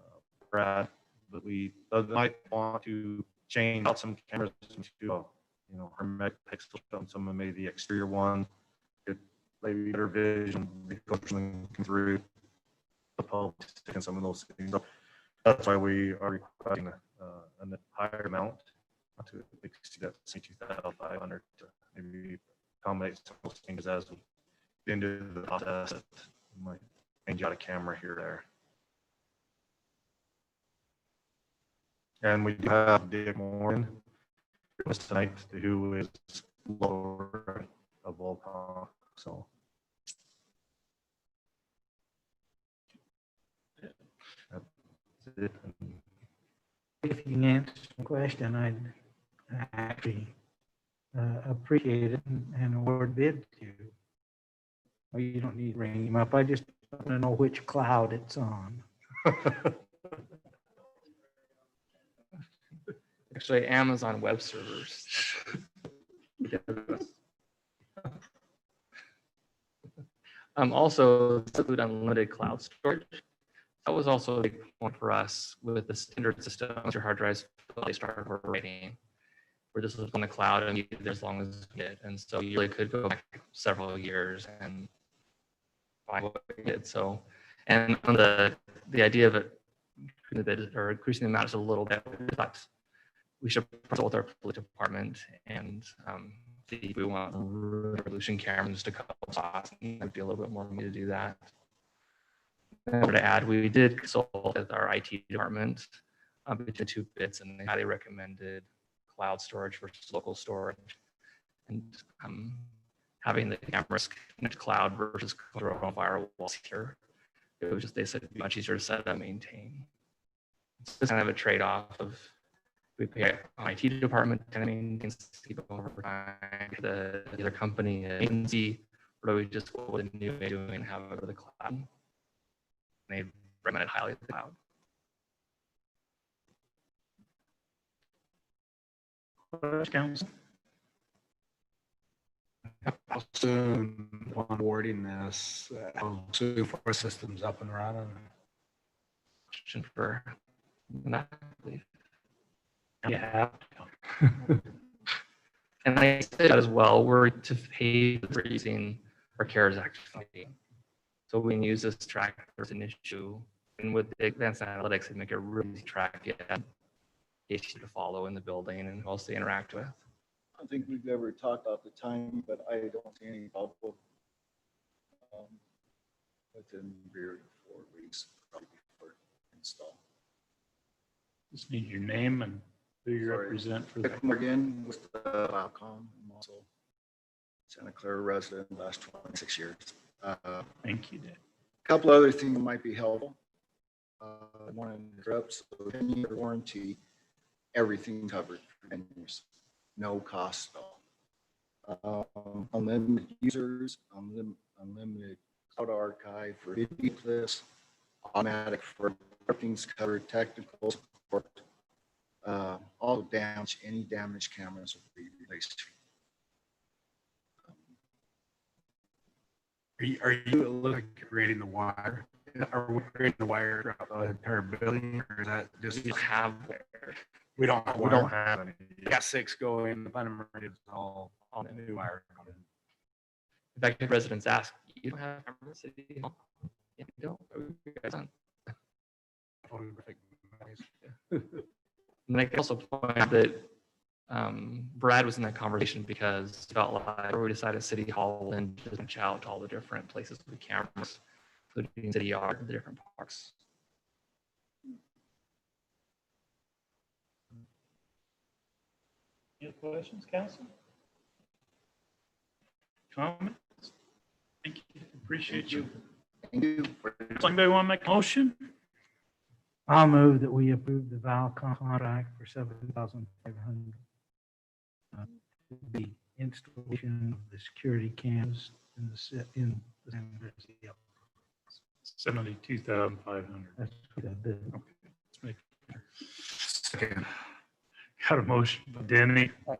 Brad, but we might want to change out some cameras to hermetic pixel on some of maybe the exterior one. Get maybe better vision come through the pulse and some of those things. So that's why we are requesting a higher amount to exceed that 62,500 to maybe accommodate some of those things as we get into the process. We might change out a camera here or there. And we do have Dick Morgan tonight, who is lower of Volcom. So that's it. If you can answer the question, I'd actually appreciate it and award bid to you. Well, you don't need to ring him up. I just want to know which cloud it's on. Actually, Amazon Web Servers. Also, include unlimited cloud storage. That was also a big point for us with the standard system. Your hard drives they start overwriting. Where this was on the cloud and you did as long as you did, and so you really could go back several years and find what you did. So, and on the idea of it or increasing the amount just a little bit, we should consult with our police department and see if we want resolution cameras to couple spots. It'd be a little bit more money to do that. And to add, we did consult with our IT department between two bits, and they highly recommended cloud storage versus local storage, and having the cameras connect to cloud versus control on firewalls here. It was just, they said, it'd be much easier to set up and maintain. It's just kind of a trade-off of we pay IT department to maintain people over time, the other company agency, or do we just go with a new way of doing and have it go to the cloud? And they recommended highly the cloud. Counsel. How soon upon awarding this, how soon for our systems up and running? Question for that, please. Yeah. And I say that as well, we're to pay for using our CARES Act funding. So we can use this to track there's an issue, and with the advanced analytics, it make it really easy to track it, issue to follow in the building and also interact with. I think we've ever talked about the time, but I don't see any problem within 3 to 4 weeks probably before install. Just need your name and who you represent for that. Morgan with Valcom. I'm also Santa Clara resident the last 26 years. Thank you, Dick. A couple other things that might be helpful. One interrupt, so 10-year warranty, everything covered for 10 years, no cost at all. Unlimited users, unlimited cloud archive for video clips, automatic for everything's covered, technical support, all damage, any damaged cameras will be replaced. Are you looking at creating the wire? Are we creating the wire throughout the entire building, or is that just? We have We don't have We wire. don't have any. We got 6 going, the Panama is all new wire coming. In fact, if residents ask, you don't have cameras at City Hall? Yeah, we don't. You guys don't. And I can also point out that Brad was in that conversation because it felt like we decided City Hall and just reach out to all the different places with cameras, including City Yard, the different parks. Any questions, Council? Comments? Thank you. Appreciate you. Thank you. Somebody want to make a motion? I'll move that we approve the Valcon contract for $7,500. The installation of the security cams in the San Andreas. 72,500. That's what I did. Okay, let's make second. Got a motion by Denny. A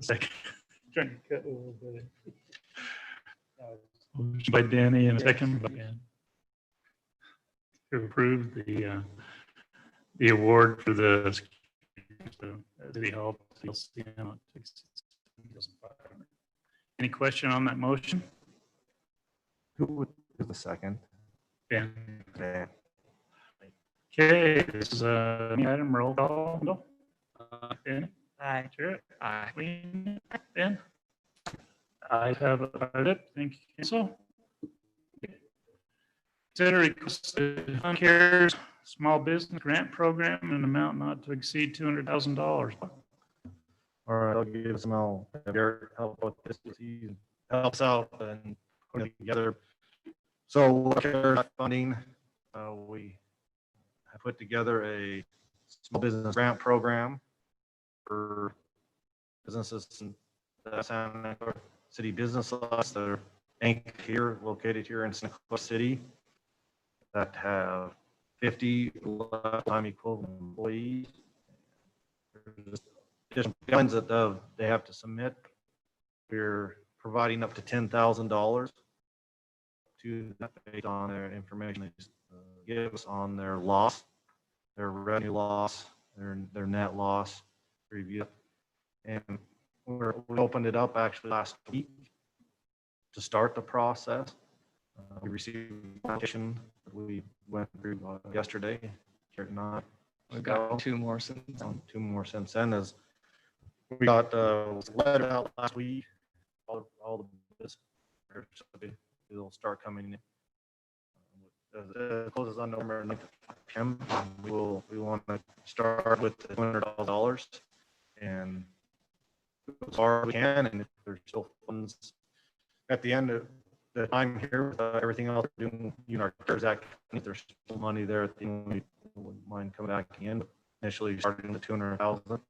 second. Trying to cut a little bit. Motion by Denny and a second by Ben. To approve the award for the City Hall. Any question on that motion? Who would do the second? Ben. Okay. Okay, this is a item roll call. Ben? Aye. Sure. Aye. Ben? I have it. Thank you, Counsel. Consider request to Fund Cares Small Business Grant Program in an amount not to exceed $200,000. All right, I'll give some, I'll have Garrett help with this. He helps out and put it together. So CARES funding, we have put together a small business grant program for businesses in the Santa Clara City business lots that are anchored here, located here in Santa Clara City, that have 50 lifetime equivalent employees. There's additional guidelines that they have to submit. We're providing up to $10,000 to that based on their information they give us on their loss, their revenue loss, their net loss review. And we opened it up actually last week to start the process. We received an application that we went through yesterday. Garrett and I. We've got two more since then. Two more since then. As we got a letter out last week, all the business, it'll start coming in. As it closes on November 9th, we want to start with the $200,000 and as far as we can, and if there's still funds at the end of the time here, with everything else we're doing, our CARES Act, if there's still money there at the end, we wouldn't mind coming back in. Initially starting the 200,000,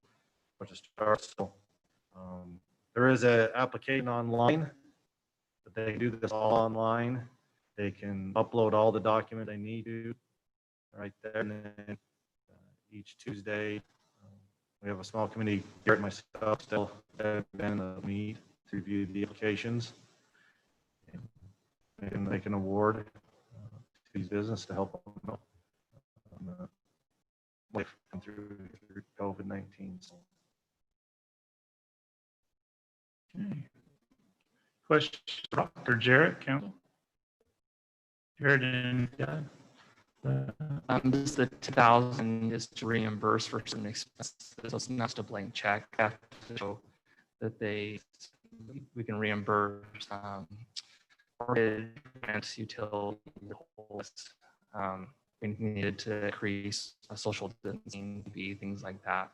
which is start. So there is an application online, but they do this all online. They can upload all the documents they need to right there. And then each Tuesday, we have a small committee, Garrett and myself, still have been meet to review the applications. And make an award to these businesses to help them life come through COVID-19. So. Okay. Question, Dr. Jarrett, Counsel? Jarrett and This is the 2,000 is to reimburse for certain expenses. So it's not just a blank check. I have to show that we can reimburse grants, utility, the whole list. We needed to increase social distancing, things like that.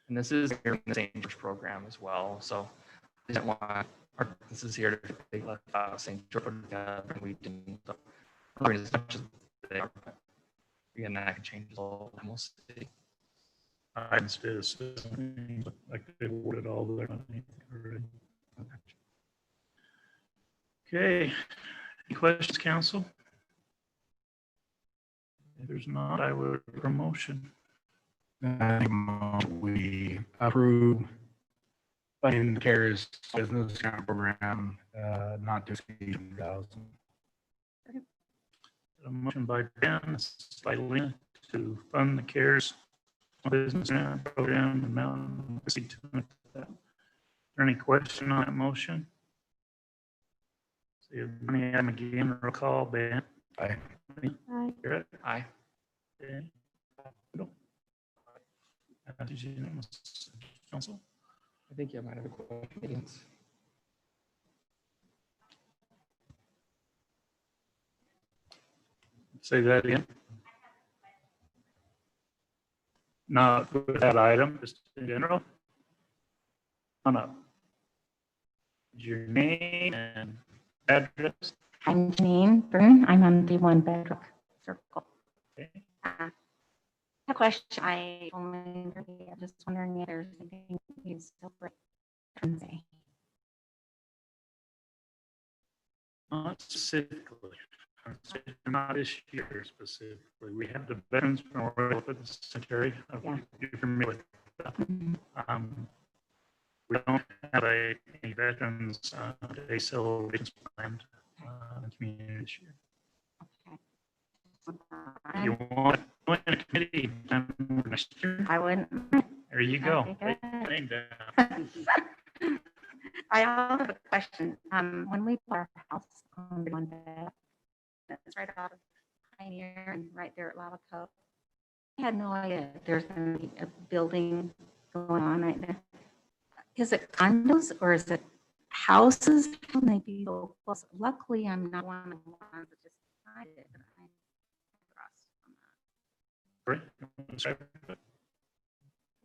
And this is here in the same program as well. So I didn't want this is here to take St. George and we didn't as much as they are. Again, that can change all almost. I instead of like they awarded all their money already. Okay, any questions, Counsel? If there's not, I would promotion. We approve funding the CARES business grant program, not to exceed $1,000. A motion by Ben, by Lena, to fund the CARES business grant program amount. Is there any question on that motion? See, Bernie, I'm again, roll call, Ben. Aye. Aye. Garrett? Aye. Ben? Did you Counsel? I think you might have a question. Say that again. Not for that item, just in general. on up. Your name and address. I'm Janine Byrne. I'm on the One Bedrock Circle. Okay. A question I'm just wondering if there's anything you celebrate from say. Not specifically. Not this year specifically. We have the Veterans Memorial for the cemetery. Yeah. You're familiar with that. We don't have a Veterans Day celebrations planned in the community this year. If you want to join a committee next year, I wouldn't. there you go. Okay, Write your name down. I also have a question. When we bought our house on the One Bedrock, it's right out of Pioneer and right there at Lava Cove. I had no idea there's going to be a building going on right there. Is it condos or is it houses? How can they be so close? Luckily, I'm not one of the ones that just decided that I'm across from that. Great.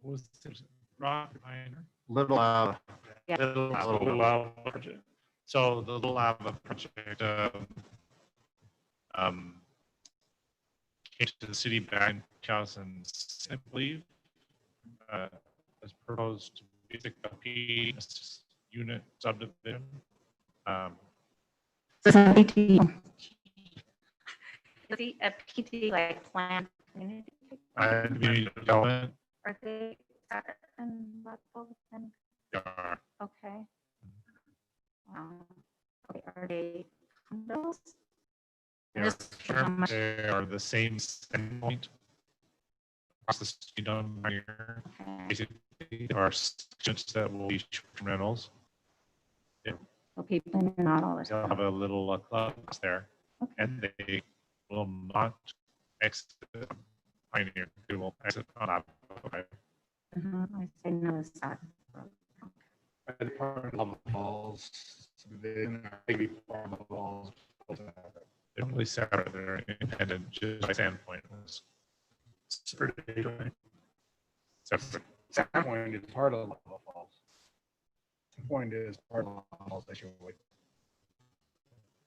What was it? Rock Pioneer? Little lava. Yeah. Little lava project. So the little lava project came to the city back in 2006, I believe, as proposed to be a P unit subdivision. Is it a PD like planned community? Community development. Are they in Buckle then? Yeah. Okay. Okay, are they condos? They are the same standpoint across the street on here. Basically, there are sections that will be short-term rentals. Yeah. So people are not all the They'll time. have a little club there, and they will not exit Pioneer. They will exit on Apple. I say no to that. By the part of the falls, then maybe part of the falls. They don't really separate their independent, just by standpoint. Separate. Separate. Sandpoint is part of Lava Falls. Point is part of Lava Falls.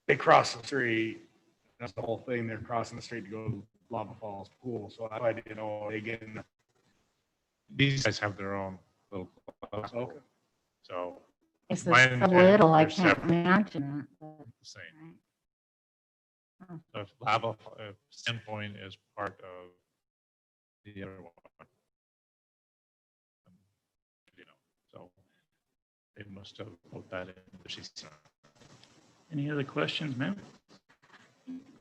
They cross the street. That's the whole thing. They're crossing the street to go to Lava Falls pool. So I didn't know they get in. These guys have their own little clubs. Okay. So. It's my so understanding, little, I they're can't separate. imagine that. The same. So if Lava Standpoint is part of the other one. You know, so they must have put that in. Any other questions, ma'am?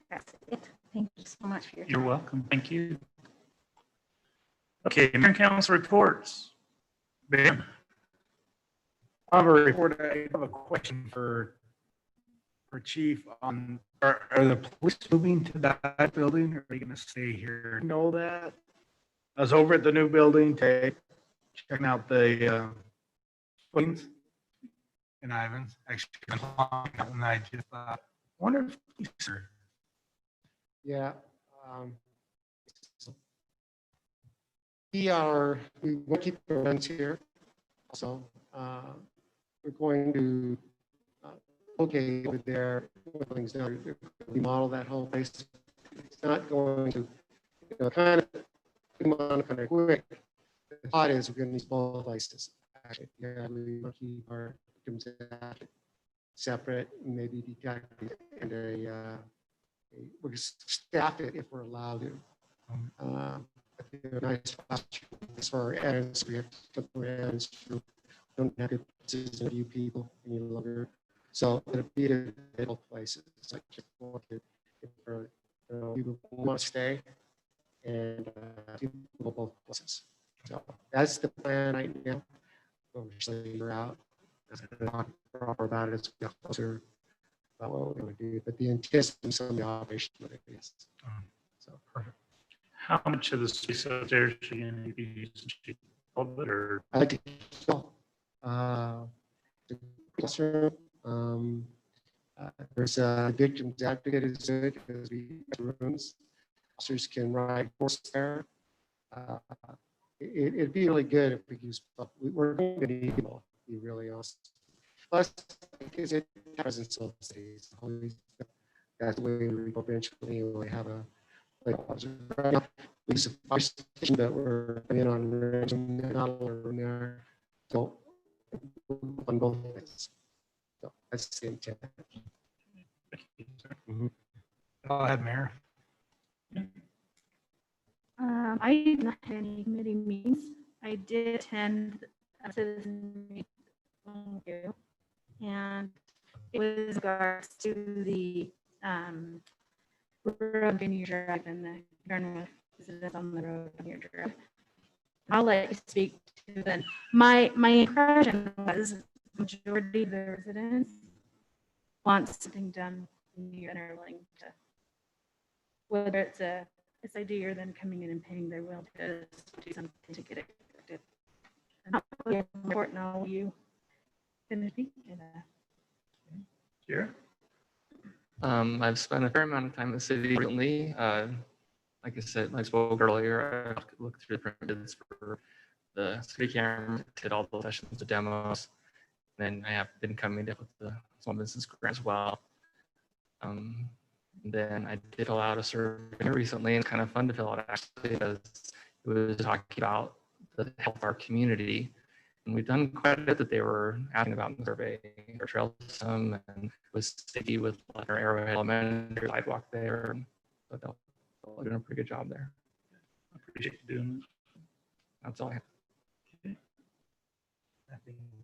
That's it. Thank you so much for your You're time. welcome. Thank you. Okay, Mayor and Council reports. Ben? I have a report. I have a question for Chief on, are the police moving to that building or are they going to stay here? Know that? I was over at the new building checking out the footings in Ivans. Actually, and I just thought, wonder if he's here. Yeah. We want to keep the rents here. So we're going to locate over there, buildings now, remodel that whole place. It's not going to, kind of come on kind of quick. The thought is we're going to need both places. Actually, yeah, we want to keep our victims separate, maybe detective and we can staff it if we're allowed to. Nice as far as we have to put evidence through. Don't have to interview people any longer. So it'll be at both places. It's like just people want to stay and people both places. So that's the plan right now. Obviously, you're out. Talk proper about it as we get closer about what we're going to do. But the intent is some of the operation of it is. So perfect. How much of the space up there is she going to be using? All of it or? I like to go. The classroom. There's a victims advocate is good because we have rooms. Officers can ride horse there. It'd be really good if we use. We're going to need people. be really awesome. Plus, because it presence of the cities, always that's the way we will eventually we have a like right now, we use a fire station that we're putting on not a room there, so on both ends. So that's the intent. Go ahead, Mayor. I did not have any committee meetings. I did attend a citizen meeting long ago, and it was regards to the road Vineyard Drive and the concern with residents on the road Vineyard Drive. I'll let you speak to that. My impression was majority of the residents want something done and are willing to, whether it's a SID or then coming in and paying, they're willing to do something to get it corrected. And I'll put it in the report now. You finish speaking to that. Sure. I've spent a fair amount of time in the city recently. Like I said, I spoke earlier, I looked through different bids for the city camera, did all the sessions, the demos. Then I have been coming up with the small business grant as well. Then I did fill out a survey recently, and it's kind of fun to fill out actually because it was talking about the health of our community. And we've done quite a bit that they were asking about in the survey, our trail system, and was sticky with like our Arrowhead Elementary sidewalk there. So they're doing a pretty good job there. I appreciate you doing that. That's all I have. Okay.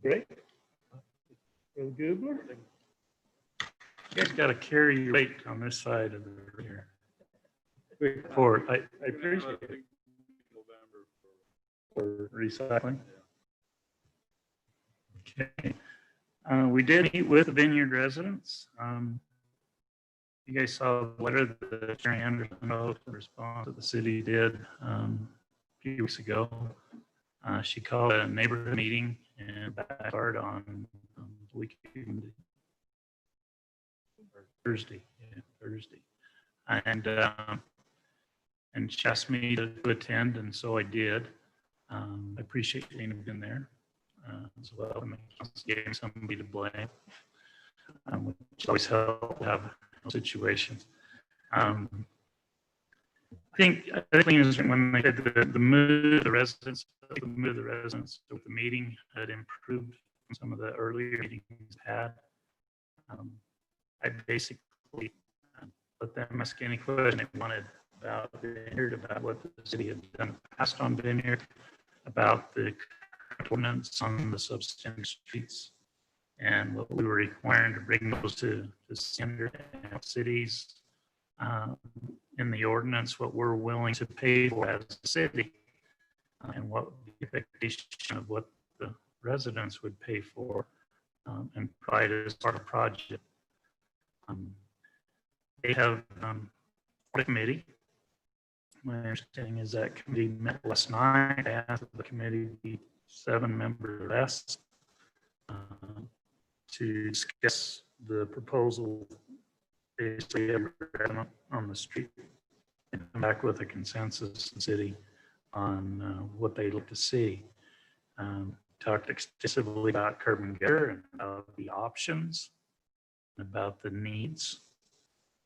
Great. Real good. You guys got to carry your weight on this side of the rear. For I appreciate it. For recycling. Okay. We did meet with the Vineyard residents. You guys saw the letter that Sherry Anderson wrote in response that the city did a few weeks ago. She called a neighborhood meeting in backyard on weekend, Thursday, Thursday, and she asked me to attend, and so I did. I appreciate Dana being there as well. I mean, getting somebody to blame, which always helps to have situations. I think when they did the mood of the residents, with the meeting had improved from some of the earlier meetings had. I basically let them ask any question they wanted about Vineyard, about what the city had done past on Vineyard, about the ordinance on the substandard streets, and what we were requiring to bring those to standard cities in the ordinance, what we're willing to pay for as a city, and what the expectation of what the residents would pay for and provide as part of the project. They have a committee. My understanding is that committee met last night. I asked the committee be 7 members or less to discuss the proposal basically on the street and come back with a consensus in the city on what they'd like to see. Talked extensively about curb and gutter and about the options, about the needs.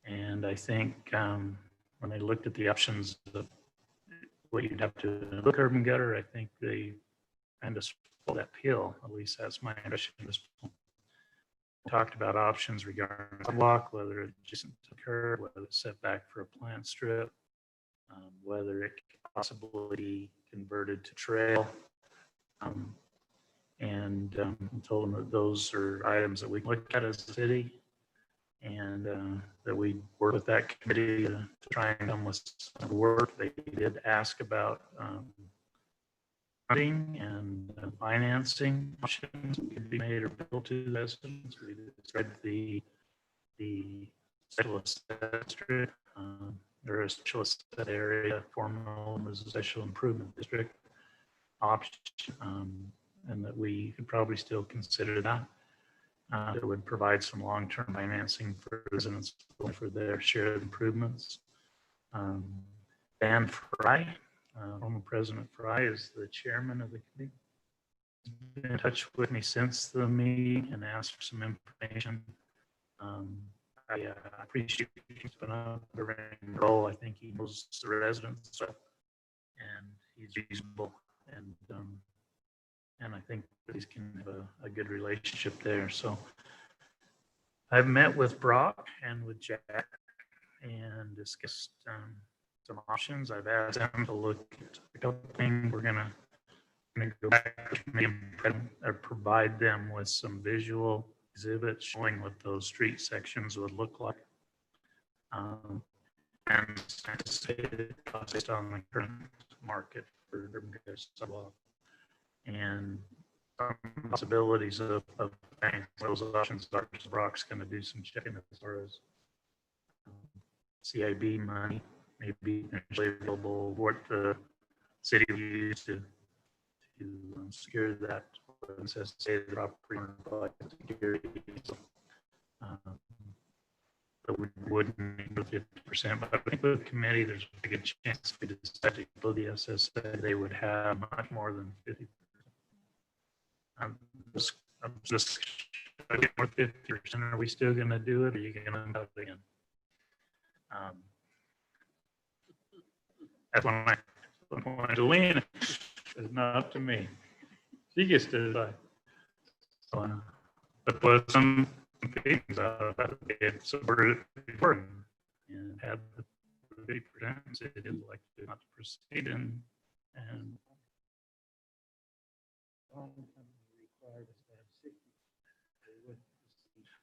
And I think when they looked at the options of what you'd have to look curb and gutter, I think they kind of swallowed that pill. At least that's my impression at this point. Talked about options regarding the block, whether it's adjacent to curb, whether it's set back for a plant strip, whether it could possibly be converted to trail. And told them that those are items that we can look at as a city, and that we work with that committee to try and come with some work. They did ask about funding and financing options that could be made or built to the residents. We described the special district or a special assessed area, formal as a special improvement district option, and that we could probably still consider that. It would provide some long-term financing for residents for their shared improvements. Dan Fry, former President Fry, is the chairman of the committee. been in touch with me since the meeting and asked for some information. I appreciate he's been a role. I think he knows the residents well, and he's reasonable, and I think that he can have a good relationship there. So I've met with Brock and with Jack and discussed some options. I've asked them to look at a couple things. We're gonna go back or provide them with some visual exhibits showing what those street sections would look like. And anticipated cost based on the current market for sidewalk and possibilities of things. Those options are Brock's going to do some checking as far as CIB money maybe potentially available, what the city will use to secure that necessitated property security. But we wouldn't need 50%. But I think with the committee, there's a good chance if we decide to go the SSA, they would have much more than 50%. I'm just get more 50%. Are we still going to do it? Or are you going to end up again? That's one of Delina. It's not up to me. She gets to decide. So, but with some things it supported it before and had the 50% they did like to not to proceed and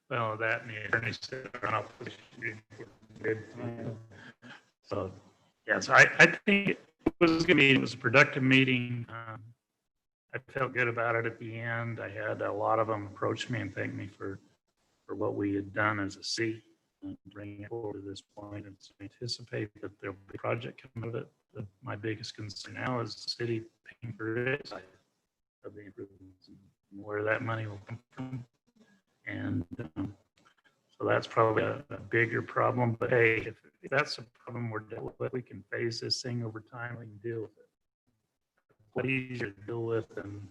well, that and the attorney said are not good. So yeah, so I think it was going to be, it was a productive meeting. I felt good about it at the end. I had a lot of them approach me and thank me for what we had done as a city and bringing it forward to this point, and so anticipate that there'll be a project come of it. My biggest concern now is the city paying for it of the improvements and where that money will come from. And so that's probably a bigger problem. But hey, if that's a problem we're dealing with, we can phase this thing over time. We can deal with it. What easier to deal with than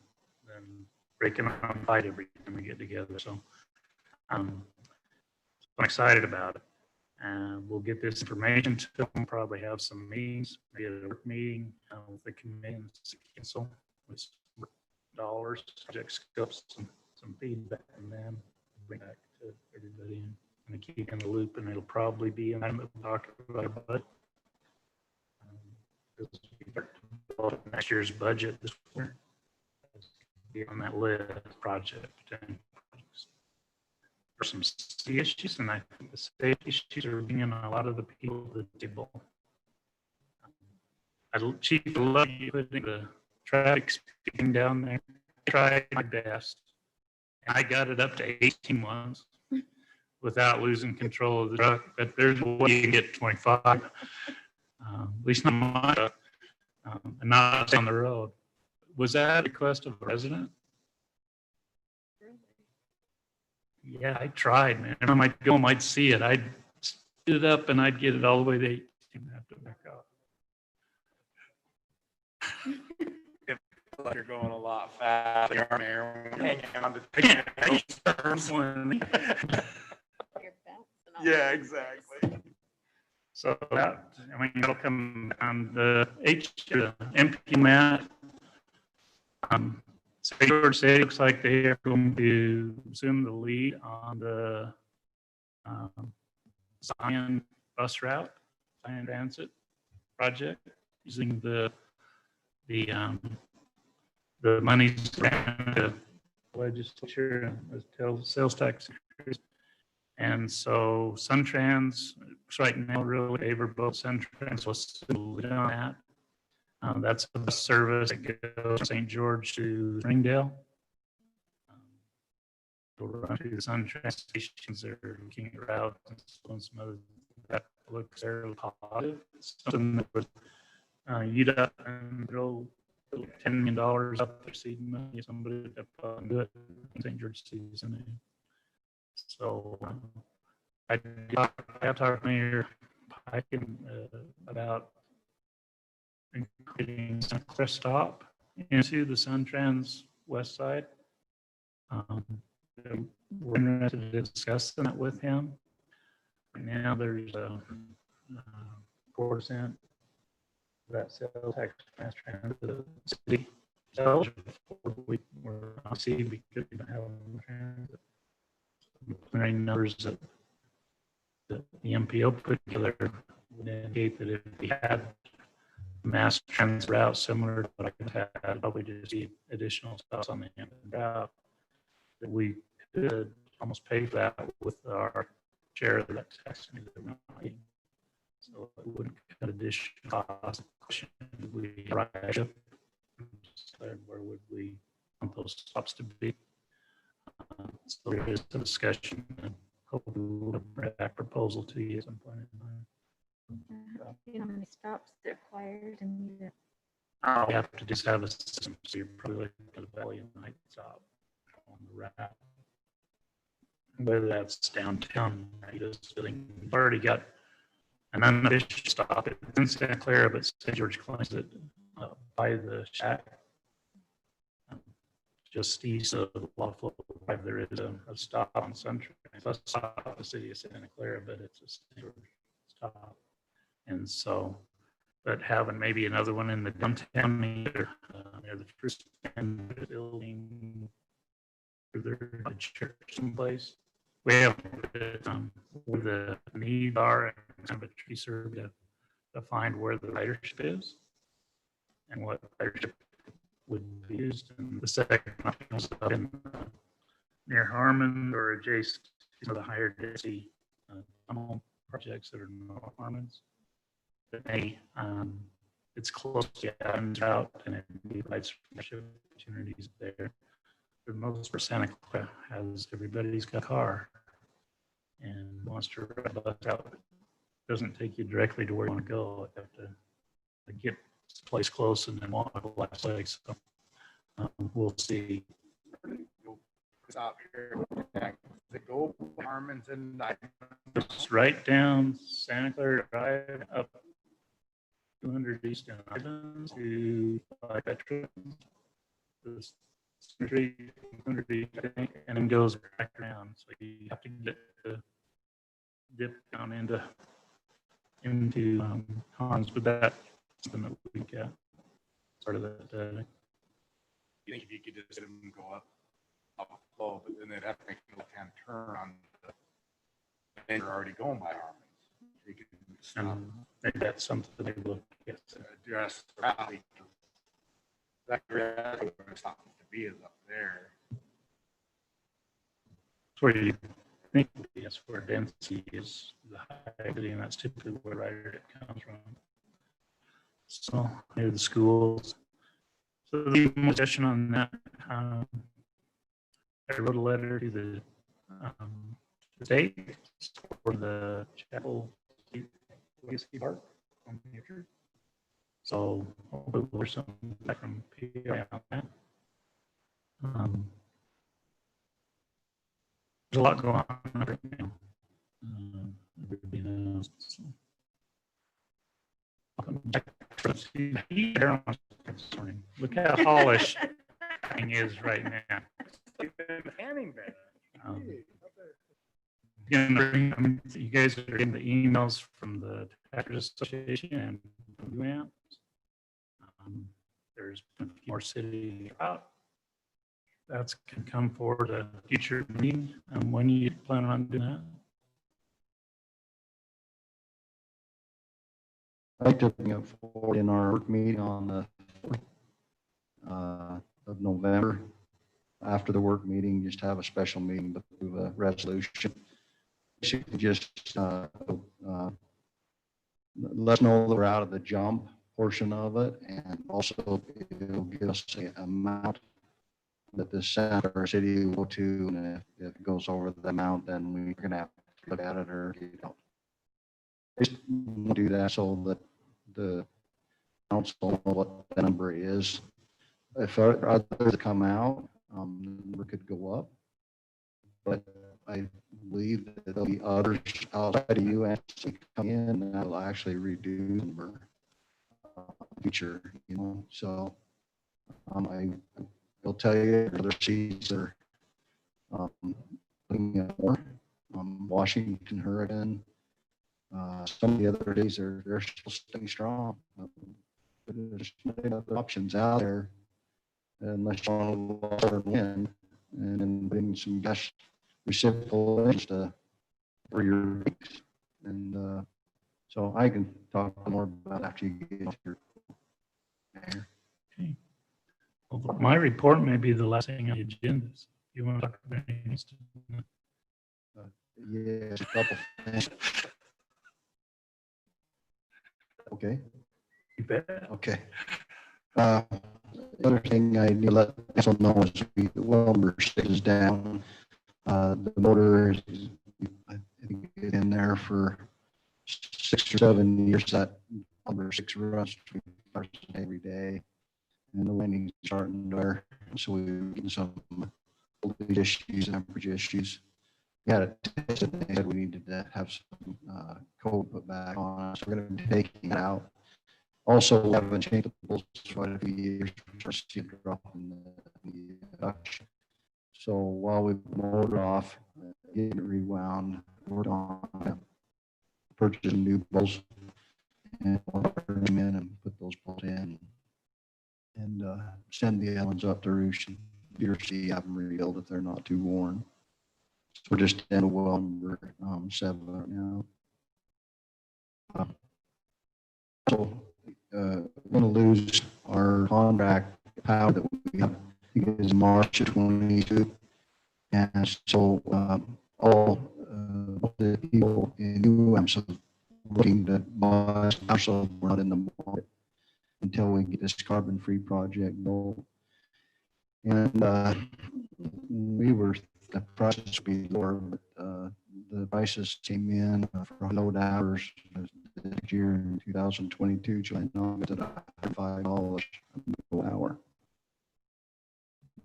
breaking on fight every time we get together. So I'm excited about it. And we'll get this information to them, probably have some meetings, maybe a work meeting with the committee and council with dollars, project scopes, some feedback from them, bring back to everybody and keep in the loop. And it'll probably be in that talk about our budget. Next year's budget this year be on that list project. For some safety issues, and I think the safety issues are bringing a lot of the people to the table. Chief, I love you putting the traffic speeding down there. I tried my best. I got it up to 18 months without losing control of the truck, but there's a way you get 25. At least not my truck, and not on the road. Was that a request of a resident? Yeah, I tried, man. Every time I'd go home, I'd see it. I'd speed it up and I'd get it all the way to 18 and have to back out. Like you're going a lot faster. You're on air. Hanging on to yeah, exactly. So that, I mean, it'll come on the MP mat. St. George City looks like they are going to assume the lead on the Zion bus route, Zion Transit project, using the monies granted to the legislature as sales tax increase. And so SunTrans right now really favor both SunTrans. Let's lead on that. That's a bus service that goes from St. George to Springdale. We'll run through the SunTrans stations. They're looking at routes and some other that looks very positive. Something that would UDOT and throw $10 million up there seeding money. Somebody to do it in St. George season. So I have talked to Mayor Pike about including Clara stop into the SunTrans west side. We're interested in discussing that with him. Right now, there's a 4% that sales tax transfer to the city. So we're obviously because we don't have transit. Preliminary numbers that the MPO put together would indicate that if we had mass transit route similar to what I had, probably just see additional stops on the route, that we could almost pay for that with our share of that tax. So it wouldn't cut additional cost. We ride up, where would we want those stops to be? So there is a discussion, and hopefully we'll bring that proposal to you at some point in time. You know how many stops are required and You have to just have a system, so you're probably looking at the Valley and Night stop on the route. Whether that's downtown, you've already got an unofficial stop. It's in Santa Clara, but St. George claims it by the shack. Just east of Lawful Drive, there is a stop on Suntrain. It's a stop in the city of Santa Clara, but it's a St. George stop. And so, but having maybe another one in the downtown near the first building, further the church someplace. We have where the needs are and kind of a tree survey to find where the ridership is and what ridership would be used. And the second option is up in near Harmon or adjacent to the higher density tunnel projects that are not Harmon's. But it's close to Adams route and it provides opportunities there. For the most part, Santa Clara has everybody's got a car and wants to ride a bus out. It doesn't take you directly to where you want to go. You have to get someplace close and then walk the last leg. So we'll see. Stop here. They go Harmon's and It's right down Santa Clara Drive up 200 East and Island to Veterans. The street 200 East, I think, and then goes back around. So you have to get to dip down into Hans, but that's something that we got part of that. You think if you could just let them go up flow, but then they'd have to make a left-hand turn on and they're already going by Harmon's. You could stop. Maybe that's something they look at. Address the rally. That's where the stop to be is up there. That's where you think that's where density is the high, and that's typically where rider comes from. So near the schools. So the discussion on that. I wrote a letter to the state for the Chapel Legacy Park on nature. So hopefully we'll hear something back from PI on that. There's a lot going on right now. Everybody knows. Look how Hollish thing is right now. You guys are getting the emails from the Taxers Association and from UAMP. There's a few more cities out. That's can come forward at a future meeting. When you plan on doing that? I'd like to bring it forward in our work meeting on the 4th of November. After the work meeting, just have a special meeting to approve a resolution. Basically just let us know that we're out of the jump portion of it, and also it'll give us the amount that the center or city will go to, and if it goes over the amount, then we're going to have to look at it or get it out. Just do that so that the council know what the number is. If others come out, the number could go up, but I believe that there'll be others outside of you actually come in, and that'll actually reduce the number future, So I they'll tell you other cities that are looking at more. Washington Hurricane. Some of the other days they're still staying strong. But there's no other options out there unless you want to win and then bring some gas reciprocal interest for your weeks. And so I can talk more about after you get off your mayor. Okay. Well, my report may be the last thing on the agenda. So if you want to talk about anything else? Yes, a couple things. Okay. You bet. Okay. The other thing I need to let council know is the well number 6 is down. The motor is, I think, in there for 6 or 7 years. That number 6 runs every day, and the winding's starting there. So we're getting some voltage issues and amperage issues. We had a test and they said we needed to have some code put back on, so we're going to be taking it out. Also, we haven't changed the bulbs for quite a few years. To drop in the production. So while we motor off, getting it rewound, we're on purchasing new bulbs and order them in and put those bulbs in and send the other ones up to Roosh and see have them rebuild if they're not too worn. So we're just in well number 7 right now. So we're going to lose our contract power that we have. I think it is March of 22. And so all the people in UM so looking to buy ourselves, we're not in the market until we get this carbon-free project going. And we were, the prices would be lower, but the prices came in for load hours this year in 2022, July, August at $5 an hour.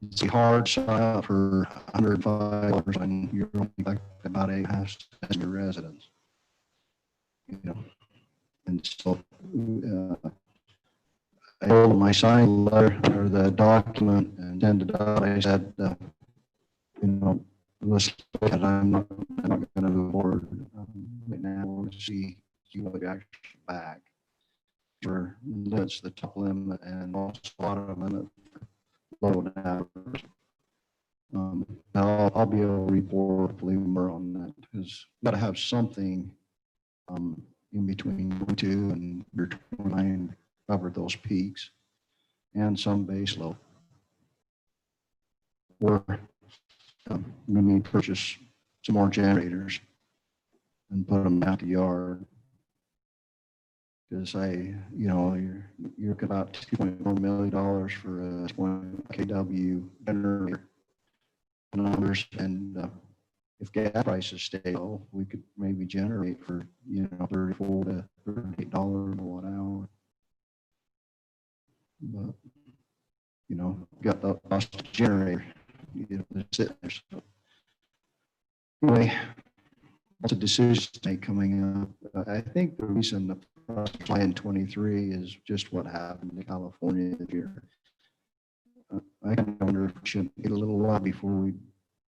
It's hard sign up for $105 when you're only like about 8 hours as your residence. You know, and so I told them I signed the letter or the document and sent it out. I said, you know, let's look at it. I'm not going to move forward right now. We'll see what actually back. For limits, the top limit and also bottom limit for load hours. I'll be able to report more on that because we've got to have something in between 2 and your 29 cover those peaks and some base load. Or we need to purchase some more generators and put them out the yard. Because you know, you're about $2.4 million for a 20 kW generator numbers, and if gas prices stay low, we could maybe generate for, you know, $34 to $38 a watt hour. But you know, got the cost of generator, you know, to sit there. So anyway, lots of decisions to make coming up. I think the reason the Plan 23 is just what happened in California this year. I kind of wonder if we should get a little while before we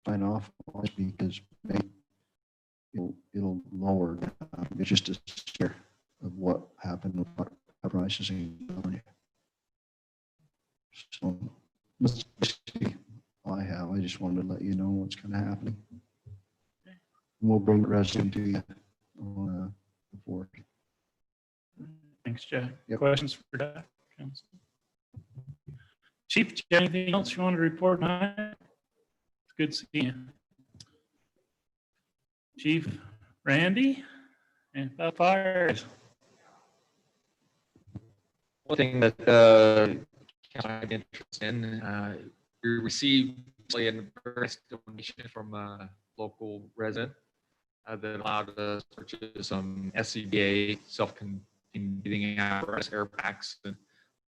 sign off on this because maybe it'll lower. It's just a scare of what happened with prices in California. So let's see all I have. I just wanted to let you know what's kind of happening. And we'll bring the rest into you on the 4th. Thanks, Jack. Yep. Questions for Jack? Counsel? Chief, do you have anything else you want to report tonight? It's good seeing you. Chief Randy and about fires. One thing that council had interest in, we received a donation from a local resident that allowed us to purchase some SCBA self-contained breathing apparatus, air packs, and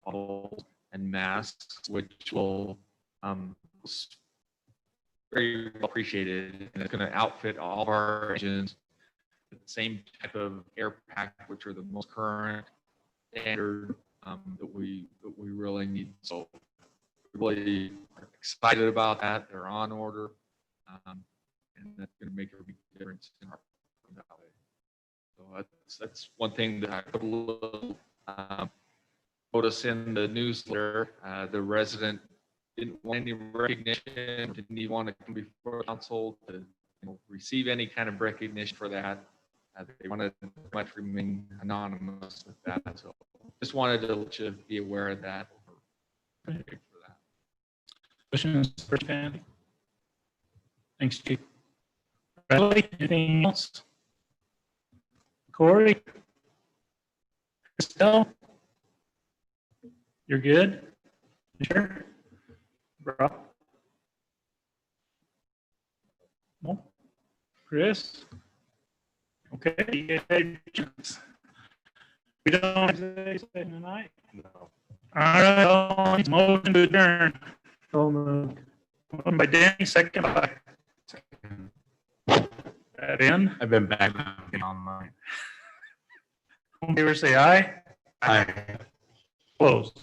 bottles and masks, which will very well appreciated, and it's going to outfit all of our engines with the same type of air pack, which are the most current standard that we really need. So we really are excited about that. They're on order. And that's going to make a big difference in our valley. So that's one thing that I put a little notice in the newsletter. The resident didn't want any recognition, didn't even want to come before council to receive any kind of recognition for that. They wanted to much remain anonymous with that. So just wanted to let you be aware of that. For that. Questions for Sandy? Thanks, Chief. Riley, anything else? Corey? Christelle? You're good? You sure? Bro? No? Chris? Okay, you have your chance. We don't have to say tonight? No. All right, motion to adjourn. So moved. One by Danny, second by. That in? I've been back online. All in favor, say aye. Aye. Close.